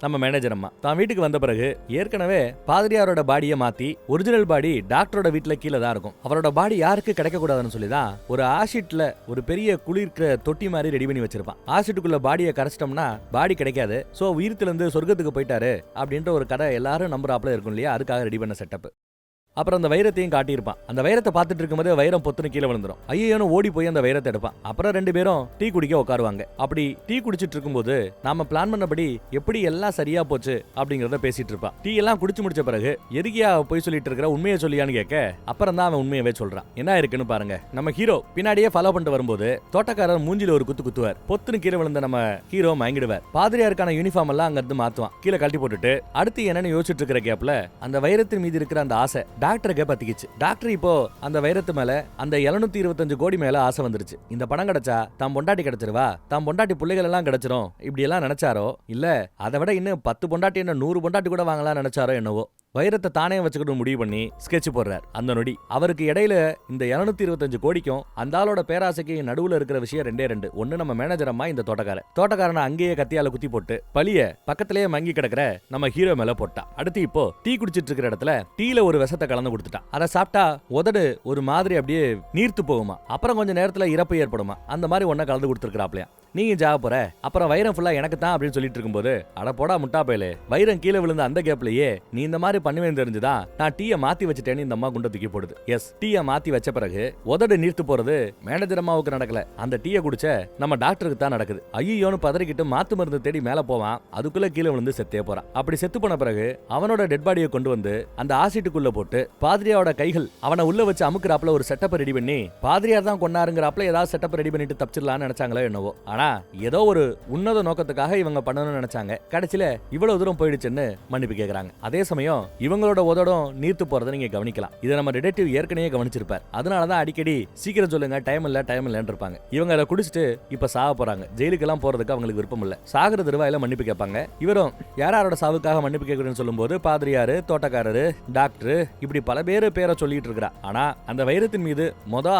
நம்ம மேனேஜர் அம்மா தான் வீட்டுக்கு வந்த பிறகு ஏற்கனவே பாதிரியாரோட பாடியை மாத்தி ஒரிஜினல் பாடி டாக்டரோட வீட்டுல கீழே தான் இருக்கும். அவரோட பாடி யாருக்கு கிடைக்க கூடாதுன்னு சொல்லிதான் ஒரு ஆசிட்ல ஒரு பெரிய குளிர்க்கிற தொட்டி மாதிரி ரெடி பண்ணி வச்சிருப்பான். ஆசிட்டுக்குள்ள பாடியை கரைச்சிட்டோம்னா பாடி கிடைக்காது. சோ உயிர்த்துல இருந்து சொர்க்கத்துக்கு போயிட்டாரு அப்படின்ற ஒரு கதை எல்லாரும் நம்புறாப்ல இருக்கும் இல்லையா, அதுக்காக ரெடி பண்ண செட்டப். அப்புறம் அந்த வைரத்தையும் காட்டியிருப்பான். அந்த வைரத்தை பார்த்துட்டு இருக்கும்போது வைரம் பொத்துன்னு கீழே விழுந்துரும். ஐயோன்னு ஓடி போய் அந்த வைரத்தை எடுப்பான். அப்புறம் 2 பேரும் டீ குடிக்க உட்காருவாங்க. அப்படி டீ குடிச்சிட்டு இருக்கும்போது நாம பிளான் பண்ணபடி எப்படி எல்லாம் சரியா போச்சு அப்படிங்கறத பேசிட்டு இருப்பான். டீ எல்லாம் குடிச்சு முடிச்ச பிறகு எதுக்கியா போய் சொல்லிட்டு இருக்கிற, உண்மையை சொல்லியான்னு கேட்க அப்புறம் தான் அவன் உண்மையவே சொல்றான். என்ன இருக்குன்னு பாருங்க. நம்ம ஹீரோ பின்னாடியே ஃபாலோ பண்ணிட்டு வரும்போது தோட்டக்காரர் மூஞ்சில ஒரு குத்து குத்துவார். பொத்துன்னு கீழே விழுந்த நம்ம ஹீரோ மயங்கிடுவார். பாதிரியாருக்கான யூனிஃபார்ம் எல்லாம் அங்க இருந்து மாத்துவான். கீழே கழட்டி போட்டுட்டு அடுத்து என்னன்னு யோசிச்சுட்டு இருக்கிற கேப்ல அந்த வைரத்தின் மீது இருக்கிற அந்த ஆசை டாக்டருக்கு பத்திக்கிச்சு. டாக்டர் இப்போ அந்த வைரத்து மேல, அந்த 725 கோடி மேல ஆசை வந்துருச்சு. இந்த பணம் கிடைச்சா தாம் பொண்டாட்டி கிடைச்சிருவா, தாம் பொண்டாட்டி பிள்ளைகள் எல்லாம் கிடைச்சிரும், இப்படி எல்லாம் நினைச்சாரோ இல்ல அதை விட இன்னும் 10 பொண்டாட்டி என்ன 100 பொண்டாட்டி கூட வாங்கலாம் நினைச்சாரோ என்னவோ, வைரத்தை தானே வச்சுக்கிட்டு முடிவு பண்ணி ஸ்கெட்ச் போடுறார். அந்த நொடி அவருக்கு இடையில இந்த 725 கோடிக்கும் அந்த ஆளோட பேராசைக்கு நடுவுல இருக்கிற விஷயம் 2. ஒன்னு நம்ம மேனேஜர் அம்மா, இந்த தோட்டக்காரனை அங்கேயே கத்தியால குத்தி போட்டு பழிய பக்கத்திலேயே மங்கி கிடக்கிற நம்ம ஹீரோ மேல போட்டா. அடுத்து இப்போ டீ குடிச்சிட்டு இருக்கிற இடத்துல டீல ஒரு விஷத்தை கலந்து கொடுத்துட்டான். அதை சாப்பிட்டா உதடு ஒரு மாதிரி அப்படியே நீர்த்து போகுமா, அப்புறம் கொஞ்சம் நேரத்துல இறப்பு ஏற்படுமா, அந்த மாதிரி ஒன்ன கலந்து கொடுத்துருக்காப்லையா. நீங்க ஜாக போற, அப்புறம் வைரம் ஃபுல்லா எனக்கு தான் அப்படின்னு சொல்லிட்டு இருக்கும்போது, அட போடா முட்டா பயலே, வைரம் கீழே விழுந்த அந்த கேப்லயே நீ இந்த மாதிரி பண்ணுவேன்னு தெரிஞ்சுதான் நான் டீயை மாத்தி வச்சுட்டேன்னு இந்த அம்மா குண்டை தூக்கி போடுது. எஸ், டீயை மாத்தி வச்ச பிறகு உதடு நீர்த்து போறது மேனேஜர் அம்மாவுக்கு நடக்கல, அந்த டீயை குடிச்ச நம்ம டாக்டருக்கு தான் நடக்குது. ஐயோன்னு பதறிக்கிட்டு மாத்து மருந்து தேடி மேல போவான். அதுக்குள்ள கீழே விழுந்து செத்தே போறான். அப்படி செத்து போன பிறகு அவனோட டெட் பாடியை கொண்டு வந்து அந்த ஆசிட்டுக்குள்ள போட்டு பாதிரியாரோட கைகள் அவனை உள்ள வச்சு அமுக்குறாப்ல ஒரு செட்டப் ரெடி பண்ணி, பாதிரியார் தான் கொண்டாருங்கிறாப்ல ஏதாவது செட்டப் ரெடி பண்ணிட்டு தப்பிச்சிடலாம்னு நினைச்சாங்களோ என்னவோ. ஆனா ஏதோ ஒரு உன்னத நோக்கத்துக்காக இவங்க பண்ணணும்னு நினைச்சாங்க. கடைசியில இவ்வளவு தூரம் போயிடுச்சுன்னு மன்னிப்பு கேக்குறாங்க. அதே சமயம் இவங்களோட உதடும் நீர்த்து போறதை நீங்க கவனிக்கலாம். இதை நம்ம டிடெக்டிவ் ஏற்கனவே கவனிச்சிருப்பார். அதனாலதான் அடிக்கடி சீக்கிரம் சொல்லுங்க, டைம் இல்லன்னு இருப்பாங்க. இவங்க அதை குடிச்சிட்டு இப்ப சாக போறாங்க. ஜெயிலுக்கு எல்லாம் போறதுக்கு அவங்களுக்கு விருப்பம் இல்ல. சாகர தருவாயில மன்னிப்பு கேட்பாங்க. இவரும் யாரோட சாவுக்காக மன்னிப்பு கேட்கறேன்னு சொல்லும் போது பாதிரியாரு, தோட்டக்காரரு, டாக்டர், இப்படி பல பேரை சொல்லிட்டு இருக்கிறா. ஆனா அந்த வைரத்தின் மீது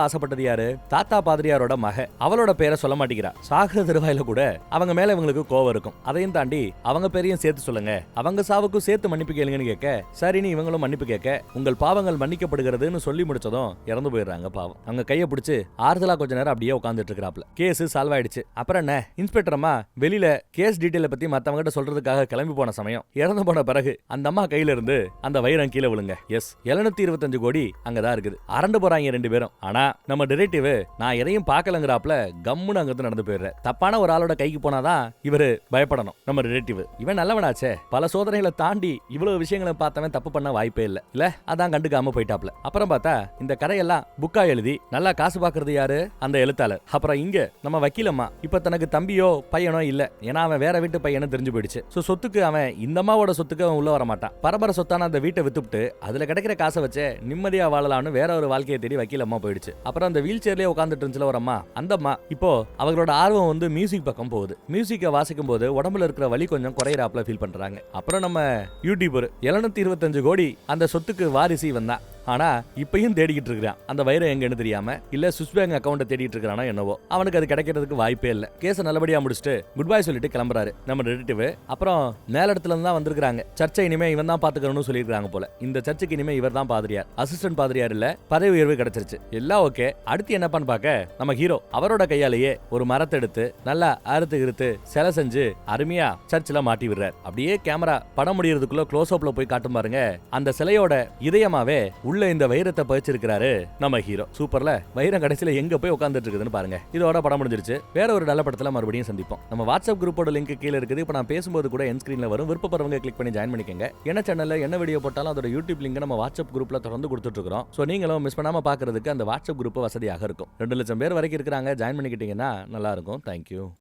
ஆசைப்பட்டது யாரு? தாத்தா பாதிரியாரோட மக. அவளோட பேரை சொல்ல மாட்டேங்கிறா. சாக சாகிற தருவாயில கூட அவங்க மேல இவங்களுக்கு கோவம் இருக்கும். அதையும் தாண்டி அவங்க பேரையும் சேர்த்து சொல்லுங்க, அவங்க சாவுக்கும் சேர்த்து மன்னிப்பு கேளுங்கன்னு கேட்க சரின்னு இவங்களும் மன்னிப்பு கேட்க உங்கள் பாவங்கள் மன்னிக்கப்படுகிறதுன்னு சொல்லி முடிச்சதும் இறந்து போயிடுறாங்க. பாவம் அவங்க கையை பிடிச்சு ஆறுதலா கொஞ்ச நேரம் அப்படியே உட்காந்துட்டு இருக்கிறாப்ல. கேஸ் சால்வ் ஆயிடுச்சு. அப்புறம் என்ன, இன்ஸ்பெக்டர் அம்மா வெளியில கேஸ் டீடைல பத்தி மத்தவங்க கிட்ட சொல்றதுக்காக கிளம்பி போன சமயம் இறந்து போன பிறகு அந்த அம்மா கையில இருந்து அந்த வைரம் கீழே விழுங்க. எஸ் 725 கோடி அங்கதான் இருக்குது. அரண்டு போறாங்க ரெண்டு பேரும். ஆனா நம்ம டிடெக்டிவ் நான் எதையும் பார்க்கலங்கிறாப்ல கம்முன்னு அங்கிருந்து நடந்து போயிடுற. தப்பான ஒரு ஆளோட கைக்கு போனாதான் இவரு பயப்படணும். நம்ம டிடெக்டிவ் இவன் நல்லவனாச்சே, பல சோதனைகளை தாண்டி இவ்வளவு விஷயங்களை பார்த்தவன் தப்பு பண்ண வாய்ப்பே இல்ல. அதான் கண்டுக்காம போயிட்டாப்ல. அப்புறம் பார்த்தா இந்த கதையெல்லாம் புக்கா எழுதி நல்லா காசு பாக்குறது யாரு, அந்த எழுத்தாளர். அப்புறம் இங்க நம்ம வக்கீலம்மா இப்ப தனக்கு தம்பியோ பையனோ இல்ல, ஏன்னா அவன் வேற வீட்டு பையனு தெரிஞ்சு போயிடுச்சு. சொத்துக்கு அவன் இந்த அம்மாவோட சொத்துக்கு அவன் உள்ள வர மாட்டான். பரபர சொத்தான அந்த வீட்டை வித்துட்டு அதுல கிடைக்கிற காசை வச்சு நிம்மதியா வாழலாம்னு வேற ஒரு வாழ்க்கையை தேடி வக்கீலம்மா போயிடுச்சு. அப்புறம் அந்த வீல் சேர்லயே உட்காந்துட்டு இருந்துச்சுல ஒரு அம்மா, அந்த அம்மா இப்போ அவங்களோட ஆர்வம் வந்து மியூசிக் பக்கம் போகுது. மியூசிக்கை வாசிக்கும் போது உடம்புல இருக்கிற வலி கொஞ்சம் குறையிறாப்ல ஃபீல் பண்றாங்க. அப்புறம் நம்ம யூடியூபர் 725 கோடி அந்த சொத்துக்கு வாரிசு வந்தா, ஆனா இப்பயும் தேடிக்கிட்டு இருக்கான். அந்த வைரம் எங்கன்னு தெரியாம, இல்ல சுவிஸ் பேங்க் அக்கௌண்ட் தேடிட்டு இருக்கானோ என்னவோ. அவனுக்கு அது கிடைக்கிறதுக்கு வாய்ப்பே இல்ல. கேஸ நல்லபடியா முடிச்சுட்டு குட் பை சொல்லிட்டு கிளம்புறாரு நம்ம டிடெக்டிவ். அப்புறம் மேலிடத்துல இருந்து தான் வந்திருக்காங்க. சர்ச்சை இனிமே இவன் தான் பாத்துக்கணும்னு சொல்லியிருக்காங்க போல. இந்த சர்ச்சுக்கு இனிமே இவர் தான் பாதிரியார். அசிஸ்டன்ட் பாதிரியார் இல்ல, பதவி உயர்வு கிடைச்சிருச்சு. எல்லாம் ஓகே. அடுத்து என்னப்பான்னு பாக்க நம்ம ஹீரோ அவரோட கையாலேயே ஒரு மரத்தை எடுத்து நல்லா அறுத்து இருத்து சிலை செஞ்சு அருமையா சர்ச்சில் மாட்டி விடுறார். அப்படியே கேமரா படம் முடியறதுக்குள்ள க்ளோஸ் அப்ல போய் காட்டும் பாருங்க. அந்த சிலையோட இதயமாவே உள்ள இந்த வைரத்தை பதிச்சிருக்கிறாரு நம்ம ஹீரோ. சூப்பர்ல. வைரம் கடைசியில எங்க போய் உட்கார்ந்துட்டு இருக்குதுன்னு பாருங்க. இதோட படம் முடிஞ்சிருச்சு. வேற ஒரு நல்ல படத்துல மறுபடியும் சந்திப்போம். நம்ம வாட்ஸ்அப் குரூப்போட லிங்க் கீழே இருக்குது. இப்ப நான் பேசும்போது கூட என் ஸ்கிரீன்ல வரும். விருப்பப்படுறவங்க கிளிக் பண்ணி ஜாயின் பண்ணிக்கங்க. என்ன சேனல்ல என்ன வீடியோ போட்டாலும் அதோட யூடியூப் லிங்க் நம்ம வாட்ஸ்அப் குரூப்ல தொடர்ந்து கொடுத்துட்டு இருக்கோம். சோ நீங்களும் மிஸ் பண்ணாம பாக்குறதுக்கு அந்த வாட்ஸ்அப் குரூப் வசதியாக இருக்கும். 2 லட்சம் பேர் வரைக்கும் இருக்காங்க. ஜாயின் பண்ணிக்கிட்டீங்கன்னா நல்லா இருக்கும். தேங்க்யூ.